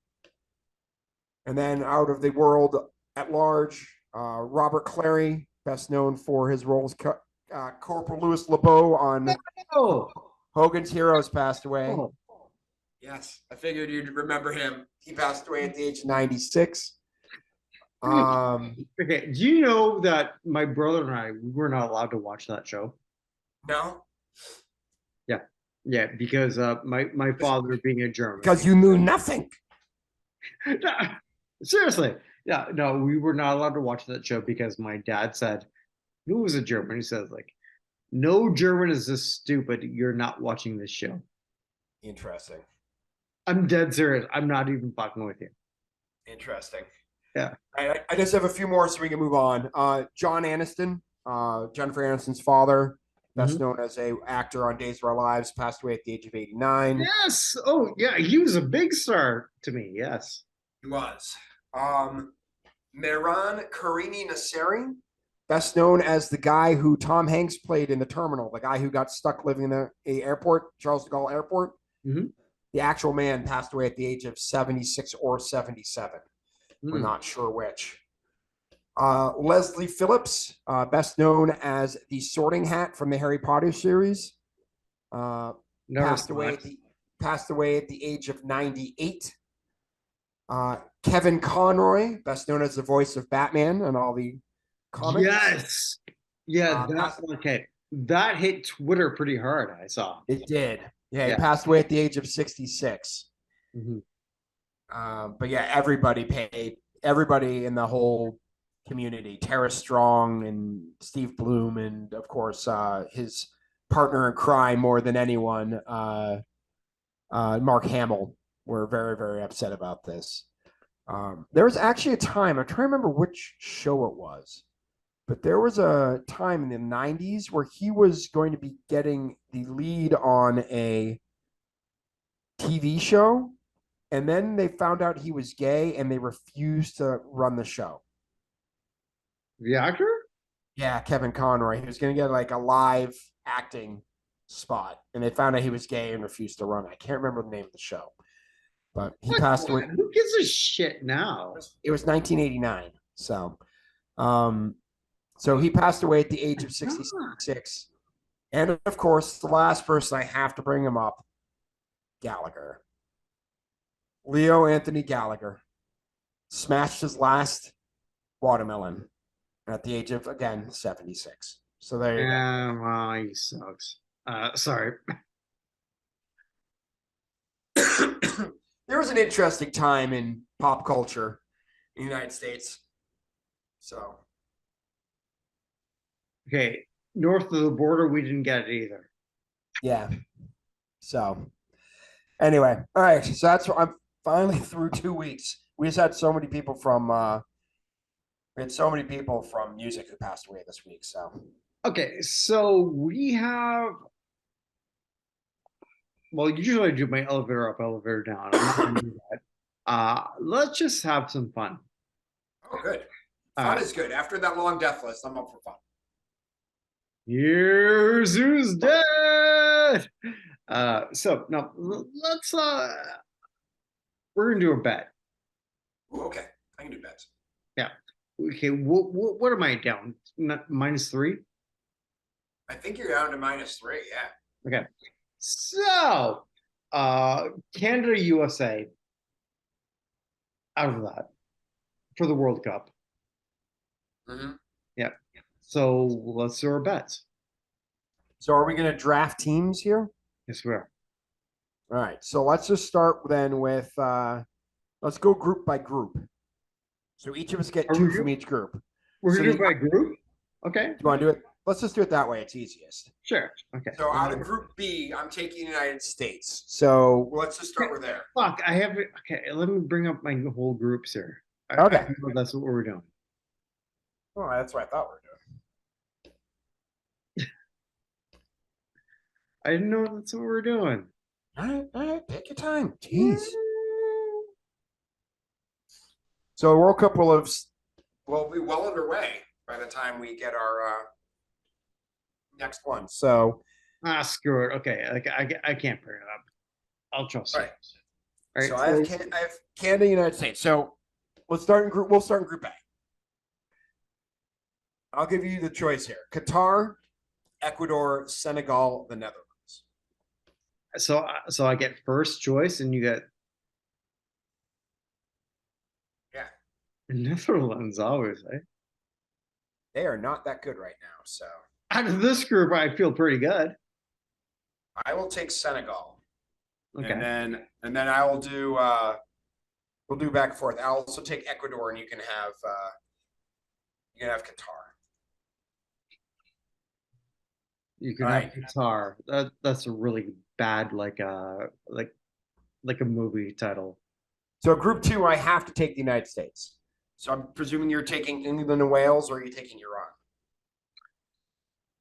And then out of the world at large, Robert Clary, best known for his roles, Corporal Louis LeBeau on Oh, Hogan's Heroes, passed away. oh. Yes, I figured you'd remember him. He passed away at the age of 96. Okay. Do you know that my brother and I we were not allowed to watch that show? No, Yeah, yeah, because my father being a German. because you knew nothing. Seriously, yeah, no, we were not allowed to watch that show because my dad said, who was a German? He says like, no German is this stupid. You're not watching this show. Interesting. I'm dead serious. I'm not even fucking with you. Interesting. Yeah. I just have a few more so we can move on. John Aniston, Jennifer Aniston's father, best Mhm. known as a actor on Days of Our Lives, passed away at the age of 89. Yes. Oh, yeah. He was a big star to me. Yes. He was. Mehran Karini Nasseri, best known as the guy who Tom Hanks played in The Terminal, the guy who got stuck living in the airport, Charles de Gaulle Airport. Hmm. The actual man passed away at the age of 76 or 77. We're Hmm. not sure which. Leslie Phillips, best known as the Sorting Hat from the Harry Potter series, uh, Never passed saw away it. passed away at the age of 98. Kevin Conroy, best known as the voice of Batman and all the comics. Yes. Yeah, that Passed, okay. That hit Twitter pretty hard, I saw. it did. Yeah, he Yeah. passed away at the age of 66. Hmm. But yeah, everybody in the whole community, Tara Strong and Steve Bloom, and of course his partner in crime more than anyone, Mark Hamill, were very, very upset about this. There was actually a time, I'm trying to remember which show it was, but there was a time in the 90s where he was going to be getting the lead on a TV show, and then they found out he was gay and they refused to run the show. The actor? Yeah, Kevin Conroy. He was going to get like a live acting spot, and they found out he was gay and refused to run it. I can't remember the name of the show, but he What? passed away. Who gives a shit now? It was 1989. Um, so he passed away at the age of God. 66. And of course, the last person I have to bring him up, Gallagher. Leo Anthony Gallagher smashed his last watermelon at the age of, again, 76. So there you go. Yeah, well, he sucks. Sorry. There was an interesting time in pop culture in the United States. So, Okay, north of the border, we didn't get it either. yeah. So, anyway, all right. So that's what I'm finally through 2 weeks. We just had so many people from we had so many people from music who passed away this week. So, Okay, so we have. Well, usually I do my elevator up, elevator down. I'm not gonna do that. Let's just have some fun. oh, good. Uh, Fun is good. After that long death list, I'm up for fun. Here's who's dead. So now let's we're gonna do a bet. Ooh, okay. I can do bets. Yeah. Okay. What am I down? -3. I think you're down to -3. Yeah. Okay. So, Canada, USA out of that for the World Cup. Mm-hmm. Yeah. So let's do our bets. So, are we going to draft teams here? Yes, we are. All right. So, let's just start then with let's go group by group. So, each of us get Are two we from each group. We're So, gonna do it by group. Okay. you want to do it? Let's just do it that way. It's easiest. Sure. Okay. So, out of Group B, I'm taking the United States. So, let's just start with there. Fuck. I have it. Okay. Let me bring up my whole groups here. Okay. I know that's what we're doing. Oh, that's what I thought we were doing. I didn't know that's what we're doing. All right, take your time. Jeez. So the World Cup will be well underway by the time we get our next one. So Screw it. Okay, like I can't figure it up. I'll trust you. right. All So right, I have Canada, United States. So let's start in group. We'll start in Group A. I'll give you the choice here: Qatar, Ecuador, Senegal, the Netherlands. so I get first choice, and you get Yeah, Netherlands always. Eh? they are not that good right now. So Out of this group, I feel pretty good. I will take Senegal, Okay. and then I will do we'll do back and forth. I'll also take Ecuador, and you can have Qatar. You All can have right. Qatar. That's a really bad like a movie title. So Group 2, I have to take the United States. So I'm presuming you're taking England and Wales, or are you taking Iran?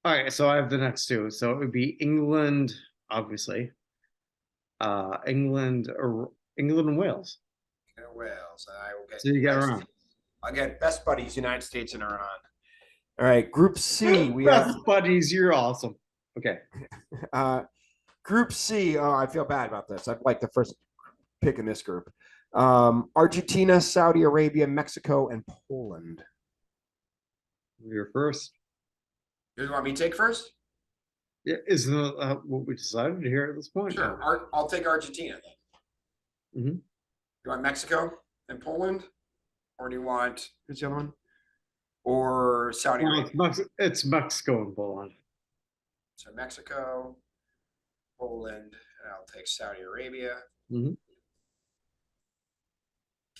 All right, so I have the next two. So it would be England, obviously. England or England and Wales. England and Wales. And I will get So you get United around. States. I'll get best buddies, United States and Iran. All right, Group C, we have Best buddies, you're awesome. Okay. uh, Group C. Oh, I feel bad about this. I'd like the first pick in this group. Argentina, Saudi Arabia, Mexico, and Poland. You're first. You want me to take first? Yeah, isn't what we decided here at this point? Sure. I'll take Argentina then. Mhm. You want Mexico and Poland? Or do you want, who's the other one? Or Saudi Well, Arabia? it's Mexico and Poland. So Mexico, Poland, and I'll take Saudi Arabia. Mhm.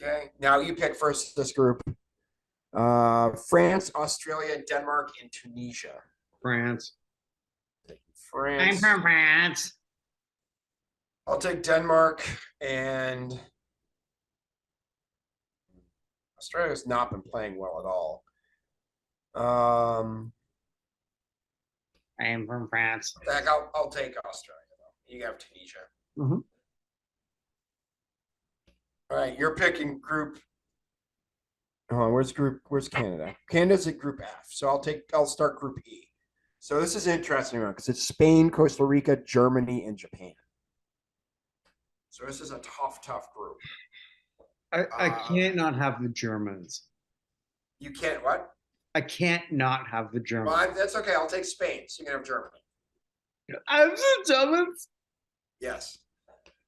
Okay. Now you pick first this group. France, Australia, Denmark, and Tunisia. France. I'm France. from France. I'll take Denmark, and Australia's not been playing well at all. I am from France. Heck, I'll take Australia though. You have Tunisia. Mhm. All right, you're picking group. Oh, where's Canada? Canada's at Group F. So I'll start Group E. So this is an interesting one because it's Spain, Costa Rica, Germany, and Japan. So this is a tough group. I can't not have the Germans. You can't what? I can't not have the Germans. Well, that's okay. I'll take Spain. So you can have Germany. I have the Germans. Yes.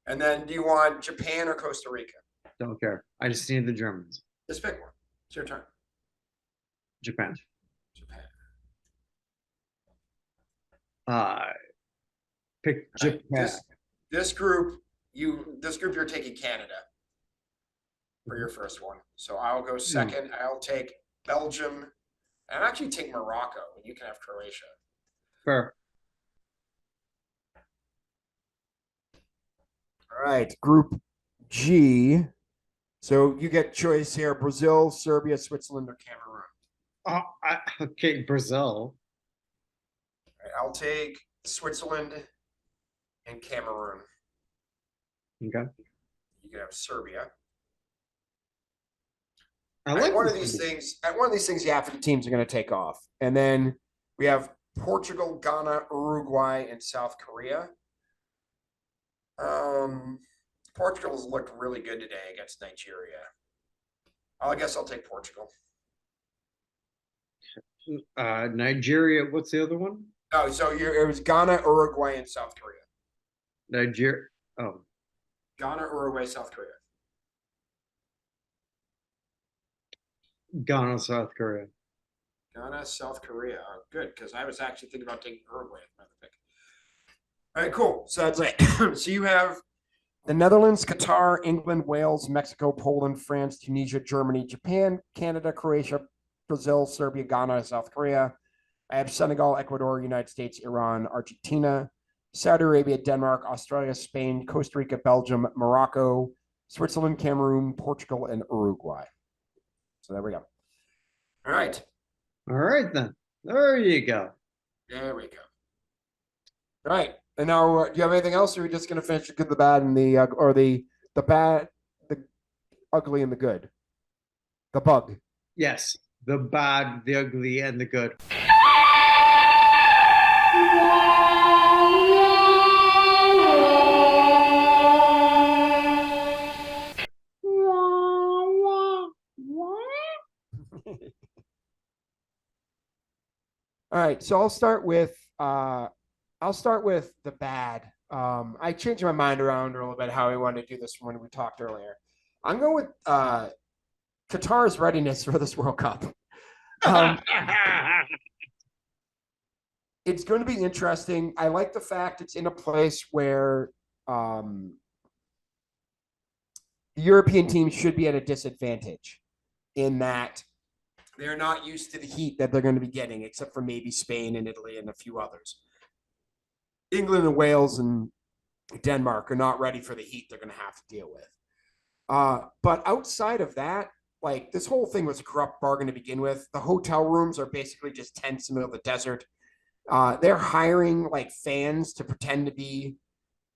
And then do you want Japan or Costa Rica? Don't care. I just need the Germans. Just pick one. It's your turn. Japan. Japan. Uh, pick Japan. Right. This group you're taking Canada for your first one. So I'll go second. I'll take Belgium. And actually take Morocco, and you can have Croatia. Fair. All right, Group G. So you get choice here: Brazil, Serbia, Switzerland, or Cameroon. Okay, Brazil. All right, I'll take Switzerland and Cameroon. Okay. You can have Serbia. I like one of these things, half of the teams are going to take off, and then we have Portugal, Ghana, Uruguay, and South Korea. Portugal's looked really good today against Nigeria. I guess I'll take Portugal. Nigeria. What's the other one? Oh, so it was Ghana, Uruguay, and South Korea. Nigeria. Oh, Ghana, Uruguay, South Korea. Ghana, South Korea. Ghana, South Korea. Oh, good, because I was actually thinking about taking Uruguay as my pick. All right, cool. So that's it. So you have the Netherlands, Qatar, England, Wales, Mexico, Poland, France, Tunisia, Germany, Japan, Canada, Croatia, Brazil, Serbia, Ghana, South Korea. I have Senegal, Ecuador, United States, Iran, Argentina, Saudi Arabia, Denmark, Australia, Spain, Costa Rica, Belgium, Morocco, Switzerland, Cameroon, Portugal, and Uruguay. So there we go. All right. All right then. There you go. There we go. All right. And now, do you have anything else, or are we just going to finish the good, the bad, and the bad, the ugly, and the good? The bug. Yes, the bad, the ugly, and the good. All right, so I'll start with the bad. I changed my mind around a little bit how I wanted to do this from when we talked earlier. I'm going with Qatar's readiness for this World Cup. It's going to be interesting. I like the fact it's in a place where the European teams should be at a disadvantage in that they're not used to the heat that they're going to be getting, except for maybe Spain and Italy and a few others. England and Wales and Denmark are not ready for the heat they're going to have to deal with. But outside of that, like this whole thing was a corrupt bargain to begin with. The hotel rooms are basically just tents in the middle of the desert. They're hiring like fans to pretend to be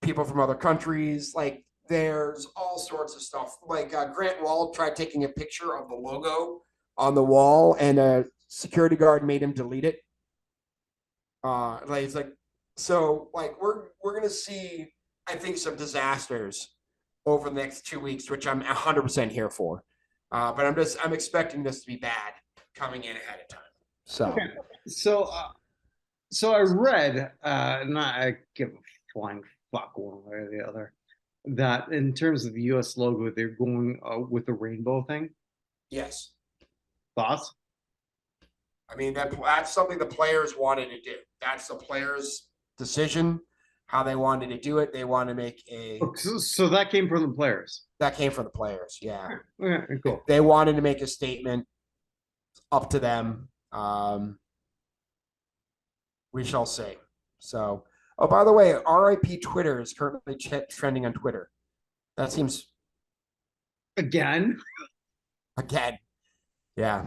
people from other countries. Like there's all sorts of stuff. Like Grant Wall tried taking a picture of the logo on the wall, and a security guard made him delete it. Like we're gonna see, I think, some disasters over the next 2 weeks, which I'm 100% here for. But I'm expecting this to be bad coming in ahead of time. So, okay. So I read, not I give a flying fuck one way or the other, that in terms of the U.S. logo, they're going with the rainbow thing. yes. Thoughts? I mean, that's something the players wanted to do. That's the players' decision, how they wanted to do it. They want to make So that came from the players. that came from the players. Yeah. Okay, cool. They wanted to make a statement. Up to them. We shall see. So, oh, by the way, RIP Twitter is currently trending on Twitter. That seems Again. Yeah.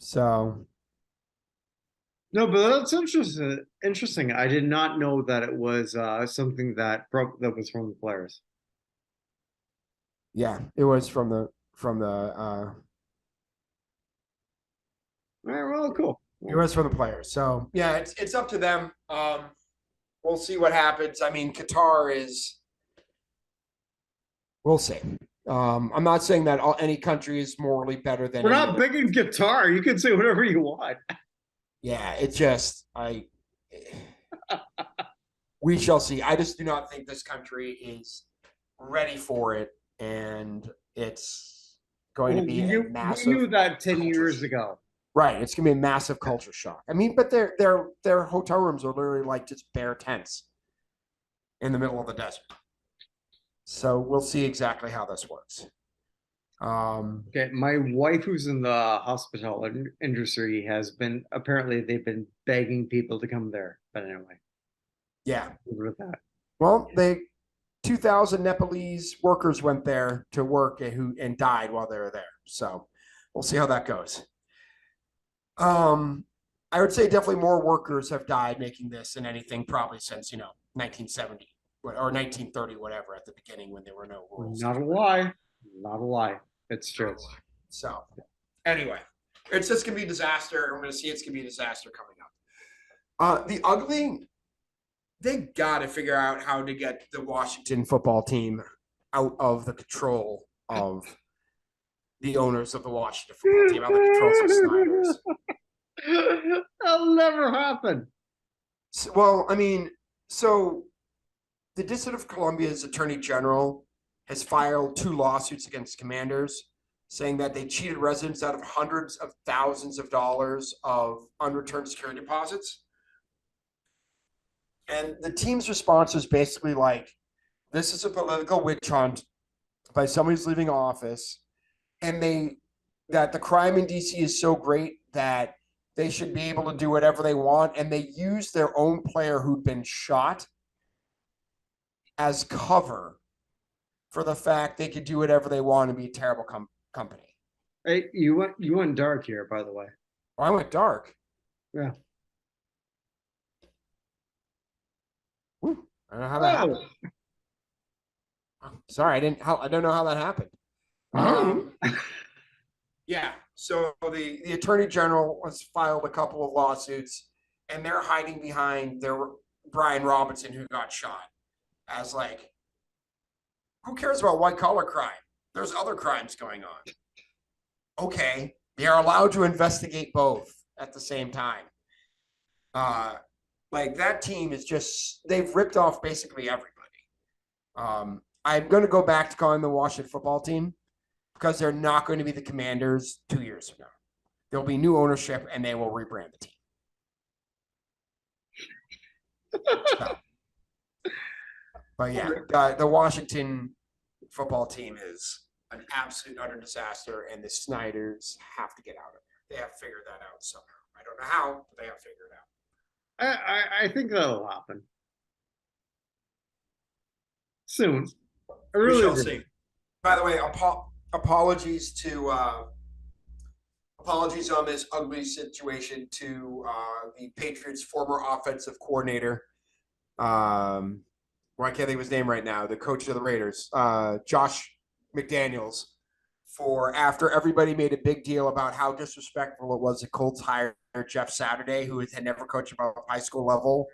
So, No, but that's interesting. Interesting. I did not know that it was something that was from the players. yeah, it was from the All right, well, cool. it was from the players. So, yeah, it's up to them. We'll see what happens. I mean, Qatar is we'll see. I'm not saying that any country is morally better than We're any not other. big in guitar. You can say whatever you want. Yeah, it's just we shall see. I just do not think this country is ready for it, and it's going to be a massive. We knew that 10 culture years shock. ago. Right, it's gonna be a massive culture shock. I mean, but their hotel rooms are literally like just bare tents in the middle of the desert. So we'll see exactly how this works. Okay, my wife, who's in the hospital industry, has been apparently they've been begging people to come there. But anyway, yeah. with that. Well, 2,000 Nepalese workers went there to work and died while they were there. So we'll see how that goes. I would say definitely more workers have died making this than anything probably since 1970 or 1930, whatever, at the beginning when there were no rules. Not a lie. Not a lie. It's true. So anyway, it's just gonna be a disaster. We're gonna see it's gonna be a disaster coming up. The ugly, they gotta figure out how to get the Washington football team out of the control of the owners of the Washington football team, out of the controls of Snyder's. That'll never happen. Well, I mean, so the District of Columbia's Attorney General has filed 2 lawsuits against Commanders, saying that they cheated residents out of hundreds of thousands of dollars of unreturned security deposits. And the team's response is basically like, this is a political witch hunt by somebody who's leaving office, and that the crime in DC is so great that they should be able to do whatever they want. And they use their own player who'd been shot as cover for the fact they could do whatever they want and be a terrible company. Hey, you went dark here, by the way. Oh, I went dark. Yeah. Woo. don't know how that happened. Sorry, I don't know how that happened. Yeah. So the attorney general has filed a couple of lawsuits, and they're hiding behind their Brian Robinson, who got shot, as like, who cares about white collar crime? There's other crimes going on. Okay, they are allowed to investigate both at the same time. Like that team is just, they've ripped off basically everybody. I'm going to go back to calling the Washington football team because they're not going to be the Commanders 2 years from now. There'll be new ownership and they will rebrand the team. So, but yeah, the Washington football team is an absolute utter disaster, and the Snyders have to get out of there. They have figured that out somehow. I don't know how, but they have figured it out. I think that'll happen soon. I We really shall do. see. By the way, apologies on this ugly situation to the Patriots' former offensive coordinator. Well, I can't think of his name right now. The coach of the Raiders, Josh McDaniels, for after everybody made a big deal about how disrespectful it was, the Colts hired Jeff Saturday, who had never coached above high school level,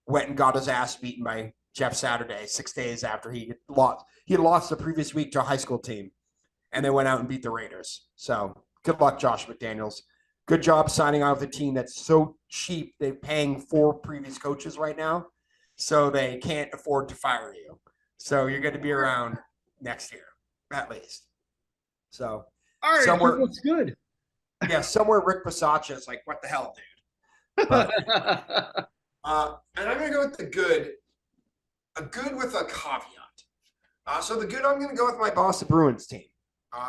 went and got his ass beaten by Jeff Saturday 6 days after he lost. He had lost the previous week to a high school team, and they went out and beat the Raiders. So good luck, Josh McDaniels. Good job signing out with a team that's so cheap. They're paying 4 previous coaches right now, so they can't afford to fire you. So you're going to be around next year, at least. So All right, somewhere, that's good. yeah, somewhere Rick Bisaccia is like, what the hell, dude? But, and I'm going to go with the good, a good with a caveat. So the good, I'm going to go with my Boston Bruins team.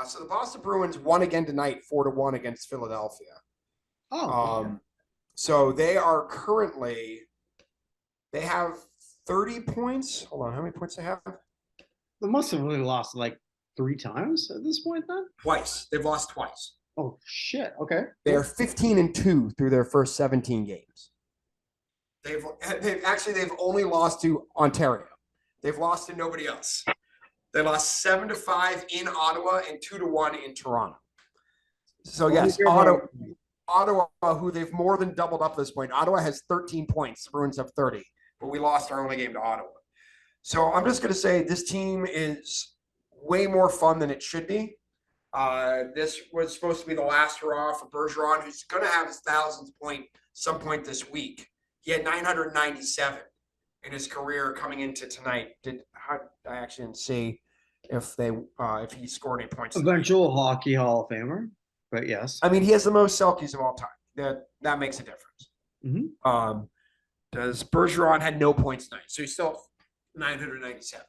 So the Boston Bruins won again tonight, 4-1 against Philadelphia. So they are currently, they have 30 points. Hold on, how many points they have? They must have really lost like 3 times at this point then? Twice. They've lost twice. Oh shit. Okay. They're 15-2 through their first 17 games. They've only lost to Ontario. They've lost to nobody else. They lost 7-5 in Ottawa and 2-1 in Toronto. So yes, Ottawa, who they've more than doubled up at this point. Ottawa has 13 points. The Bruins have 30, but we lost our only game to Ottawa. So I'm just going to say this team is way more fun than it should be. This was supposed to be the last hurrah for Bergeron, who's going to have his 1,000th point some point this week. He had 997 in his career coming into tonight. I actually didn't see if he scored any points. Eventual Hockey Hall of Famer, but yes. I mean, he has the most Selkies of all time. That makes a difference. Mm-hmm. Does Bergeron had no points tonight, so he's still 997.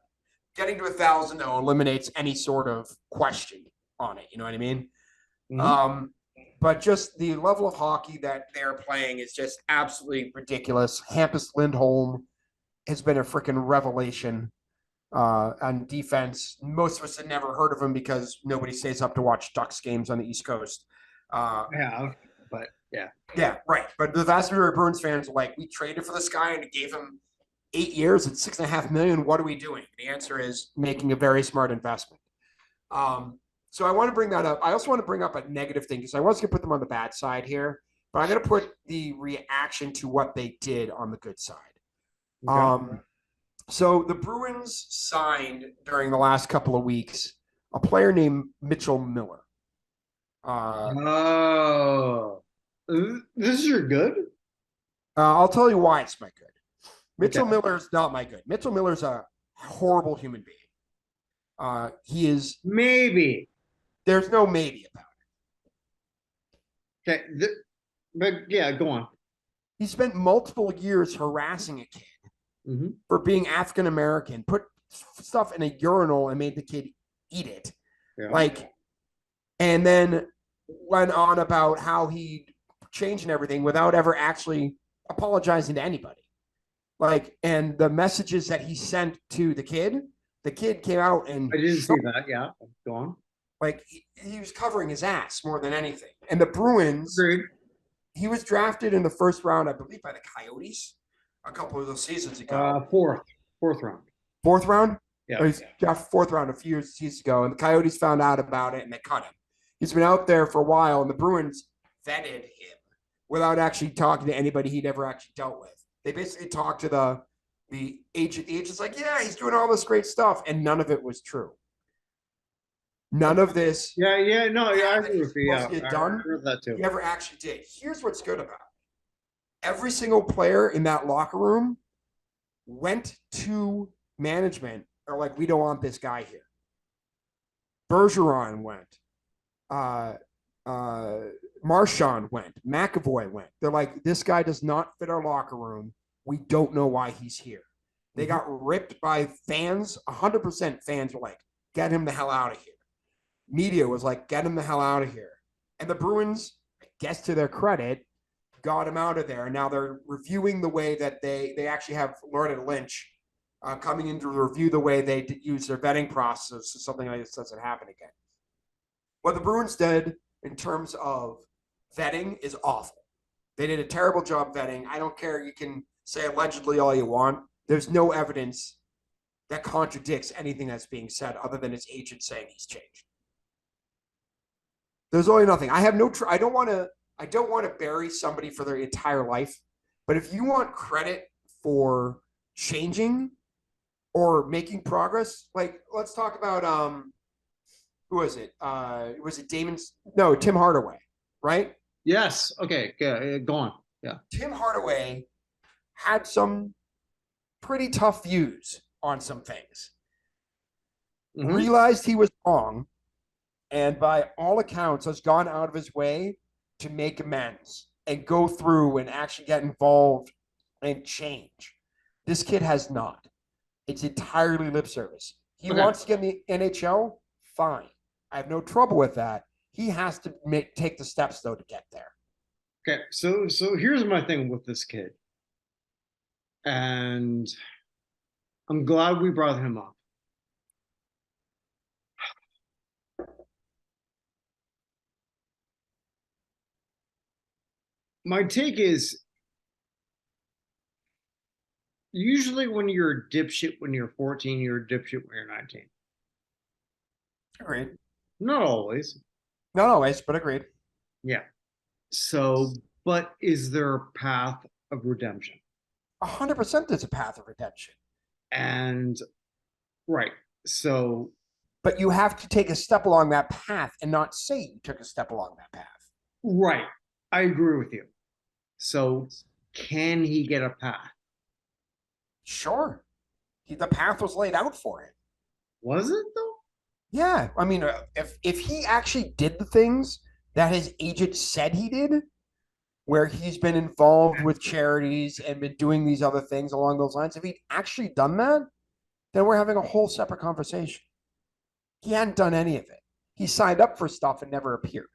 Getting to 1,000 though eliminates any sort of question on it. You know what I mean? Mm-hmm. But just the level of hockey that they're playing is just absolutely ridiculous. Hampus Lindholm has been a freaking revelation on defense. Most of us had never heard of him because nobody stays up to watch Ducks games on the East Coast. Yeah, but yeah. Yeah, right. But the vast majority of Bruins fans are like, we traded for this guy and gave him 8 years at $6.5 million. What are we doing? The answer is making a very smart investment. So I want to bring that up. I also want to bring up a negative thing because I was going to put them on the bad side here, but I'm going to put the reaction to what they did on the good side. Okay. So the Bruins signed during the last couple of weeks a player named Mitchell Miller. This is your good? I'll tell you why it's my good. Mitchell Miller's not my good. Mitchell Miller's a horrible human being. He is maybe. There's no maybe about it. Okay, but yeah, go on. He spent multiple years harassing a kid for being African American. Put stuff in a urinal and made the kid eat it. Yeah. And then went on about how he changed and everything without ever actually apologizing to anybody. And the messages that he sent to the kid came out and I didn't see that. Yeah, go on. He was covering his ass more than anything. And the Bruins, agreed. He was drafted in the first round, I believe, by the Coyotes a couple of those seasons ago. 4th. Fourth round. Fourth round? Yeah. Or he's drafted fourth round a few years ago, and the Coyotes found out about it and they cut him. He's been out there for a while, and the Bruins vetted him without actually talking to anybody he'd ever actually dealt with. They basically talked to the agent. The agent's like, yeah, he's doing all this great stuff, and none of it was true. None of this. Yeah, yeah, no, yeah, I agree with you. Yeah, Get I done. heard that too. He never actually did. Here's what's good about it. Every single player in that locker room went to management or like, we don't want this guy here. Bergeron went. Marchand went. McAvoy went. They're like, this guy does not fit our locker room. We don't know why he's here. They got ripped by fans. 100% fans were like, get him the hell out of here. Media was like, get him the hell out of here. And the Bruins, I guess to their credit, got him out of there. And now they're reviewing the way that they actually have Lord Lynch coming in to review the way they use their vetting process so something like this doesn't happen again. What the Bruins did in terms of vetting is awful. They did a terrible job vetting. I don't care. You can say allegedly all you want. There's no evidence that contradicts anything that's being said other than his agent saying he's changed. There's only nothing. I have no. I don't want to bury somebody for their entire life. But if you want credit for changing or making progress, like let's talk about who was it? Was it Tim Hardaway, right? Yes. Okay. Go on. Yeah. Tim Hardaway had some pretty tough views on some things. Mm-hmm. Realized he was wrong, and by all accounts has gone out of his way to make amends and go through and actually get involved and change. This kid has not. It's entirely lip service. He wants to get in the NHL, fine. I have no trouble with that. He has to take the steps, though, to get there. Okay, so here's my thing with this kid. And I'm glad we brought him up. My take is usually when you're a dipshit when you're 14, you're a dipshit when you're 19. Agreed. Not always. Not always, but agreed. Yeah. So, but is there a path of redemption? 100% there's a path of redemption. And, right. So. But you have to take a step along that path and not say you took a step along that path. Right. I agree with you. So, can he get a path? Sure. The path was laid out for him. Was it, though? Yeah. I mean, if he actually did the things that his agent said he did, where he's been involved with charities and been doing these other things along those lines, if he'd actually done that, then we're having a whole separate conversation. He hadn't done any of it. He signed up for stuff and never appeared.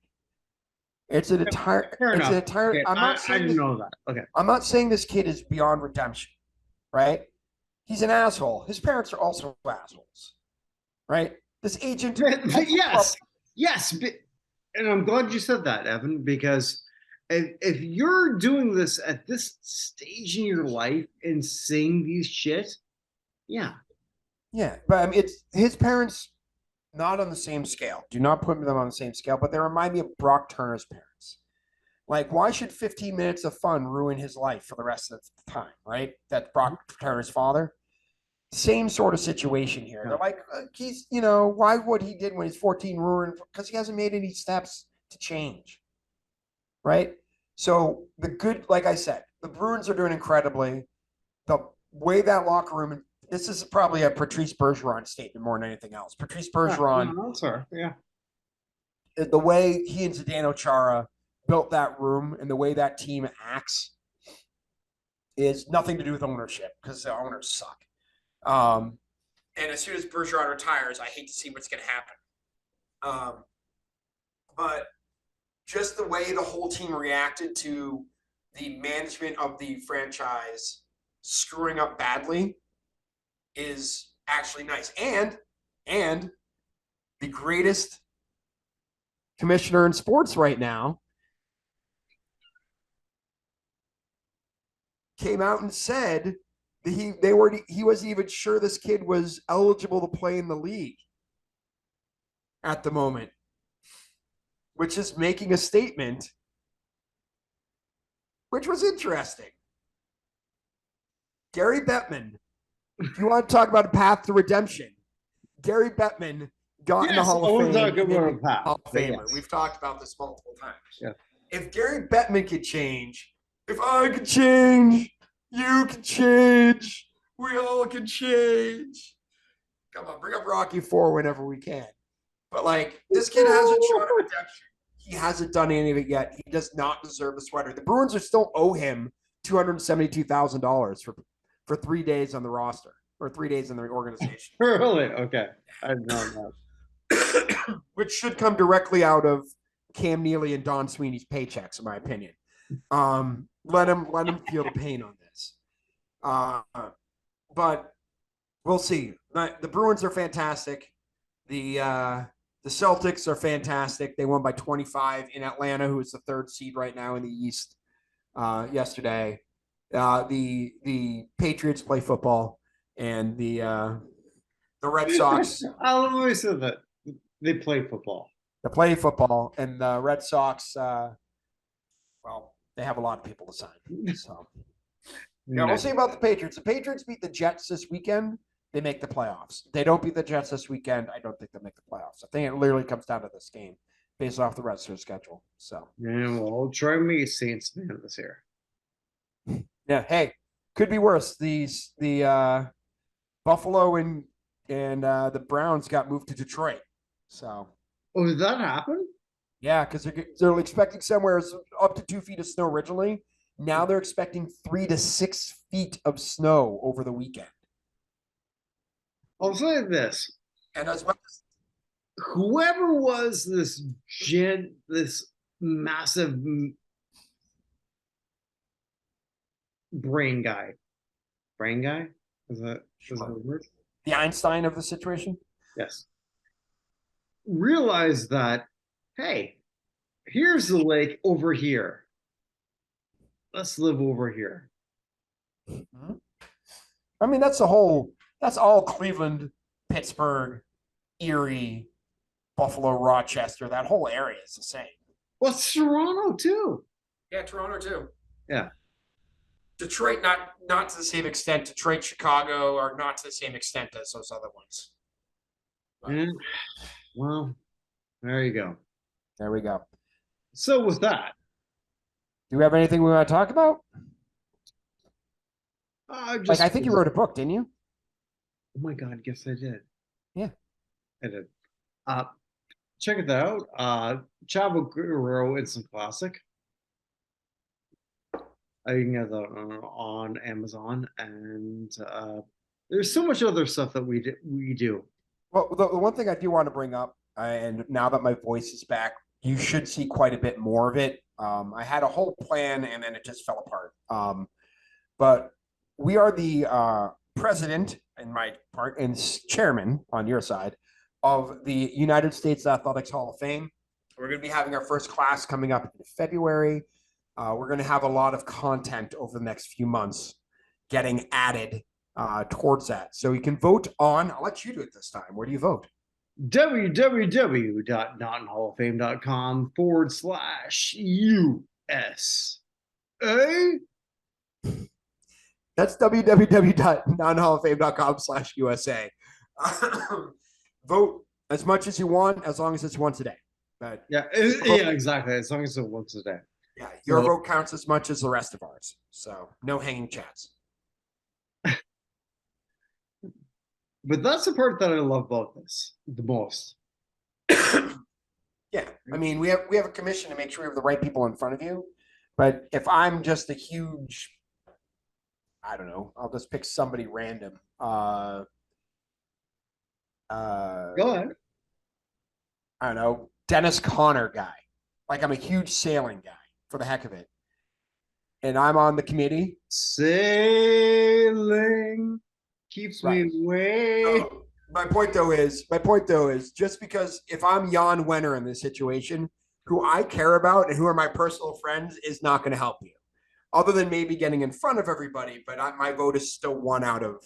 It's an entire. It's an entire. Okay, I didn't know that. Okay. I'm not saying this kid is beyond redemption, right? He's an asshole. His parents are also assholes, right? This agent. Yes, but, and I'm glad you said that, Evan, because if you're doing this at this stage in your life and saying these shit, yeah, but I mean, it's his parents. Not on the same scale. Do not put them on the same scale, but they remind me of Brock Turner's parents. Like, why should 15 minutes of fun ruin his life for the rest of the time, right? That's Brock Turner's father. Same sort of situation here. They're like, he's, why would he did when he's 14 ruin? Because he hasn't made any steps to change, right? So like I said, the Bruins are doing incredibly. The way that locker room, this is probably a Patrice Bergeron statement more than anything else. Patrice Bergeron, yeah. The way he and Zdeno Chara built that room and the way that team acts is nothing to do with ownership because the owners suck. And as soon as Bergeron retires, I hate to see what's going to happen. But just the way the whole team reacted to the management of the franchise screwing up badly is actually nice. And the greatest commissioner in sports right now came out and said he wasn't even sure this kid was eligible to play in the league at the moment, which is making a statement, which was interesting. Gary Bettman, if you want to talk about a path to redemption, Gary Bettman got in the Hall of Fame. Hall of Famer. Yes. We've talked about this multiple times. Yeah. If Gary Bettman could change, if I could change, you can change. We all can change. Come on, bring up Rocky IV whenever we can. But like, this kid hasn't shown a redemption. He hasn't done any of it yet. He does not deserve the sweater. The Bruins are still owe him $272,000 for 3 days on the roster or 3 days in the organization. Really? Okay. I didn't know that. Which should come directly out of Cam Neely and Don Sweeney's paychecks, in my opinion. Let him feel the pain on this. But we'll see. The Bruins are fantastic. The Celtics are fantastic. They won by 25 in Atlanta, who is the 3rd seed right now in the East. Yesterday, the Patriots play football, and the Red Sox. I'll always say that they play football. They play football, and the Red Sox. Well, they have a lot of people to sign. So, yeah, we'll see about the Patriots. The Patriots beat the Jets this weekend. They make the playoffs. They don't beat the Jets this weekend. I don't think they'll make the playoffs. I think it literally comes down to this game based off the rest of their schedule. So, yeah, well, I'll try me a Saints fan this year. Yeah, hey, could be worse. The Buffalo and the Browns got moved to Detroit. So, oh, did that happen? Yeah, because they're expecting somewhere up to 2 feet of snow originally. Now they're expecting 3 to 6 feet of snow over the weekend. I'll say this, and as well as whoever was this massive brain guy, is that the word? The Einstein of the situation? Yes. Realize that, hey, here's the lake over here. Let's live over here. Mm-hmm. I mean, that's all Cleveland, Pittsburgh, Erie, Buffalo, Rochester. That whole area is the same. Well, it's Toronto too. Yeah, Toronto too. Yeah. Detroit, not to the same extent. Detroit, Chicago are not to the same extent as those other ones. Yeah. Well, there you go. There we go. So with that, do we have anything we want to talk about? I think you wrote a book, didn't you? Oh my God, yes, I did. Yeah. I did. Check it out. Chavo Guerrero Instant Classic. You can get that on Amazon, and there's so much other stuff that we do. Well, the one thing I do want to bring up, and now that my voice is back, you should see quite a bit more of it. I had a whole plan, and then it just fell apart. But we are the president, in my part, and chairman on your side of the United States Athletics Hall of Fame. We're going to be having our first class coming up in February. We're going to have a lot of content over the next few months getting added towards that. So you can vote on, I'll let you do it this time. Where do you vote? www.nothinghalloffame.com/USA. That's www.nonhalloffame.com/USA. Vote as much as you want, as long as it's once a day. But yeah, exactly. As long as it's once a day. Yeah, your vote counts as much as the rest of ours. So no hanging chats. But that's the part that I love about this the most. Yeah, I mean, we have a commission to make sure we have the right people in front of you. But if I'm just a huge, I don't know, I'll just pick somebody random. Go ahead. I don't know, Dennis Conner guy. Like I'm a huge sailing guy for the heck of it. And I'm on the committee. Sailing keeps me away. So, my point though is just because if I'm Jan Wenner in this situation, who I care about and who are my personal friends, is not going to help you. other than maybe getting in front of everybody, but my vote is still one out of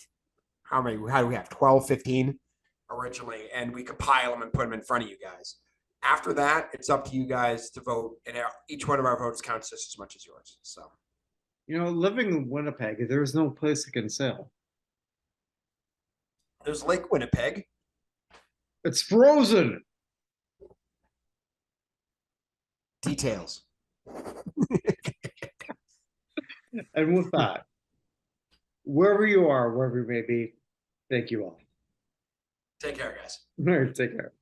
how many? How do we have? 12, 15 originally, and we compile them and put them in front of you guys. After that, it's up to you guys to vote, and each one of our votes counts just as much as yours. So, Living in Winnipeg, there's no place that can sail. there's Lake Winnipeg. It's frozen. Details. And with that, wherever you are, wherever you may be, thank you all. Take care, guys. All right, take care.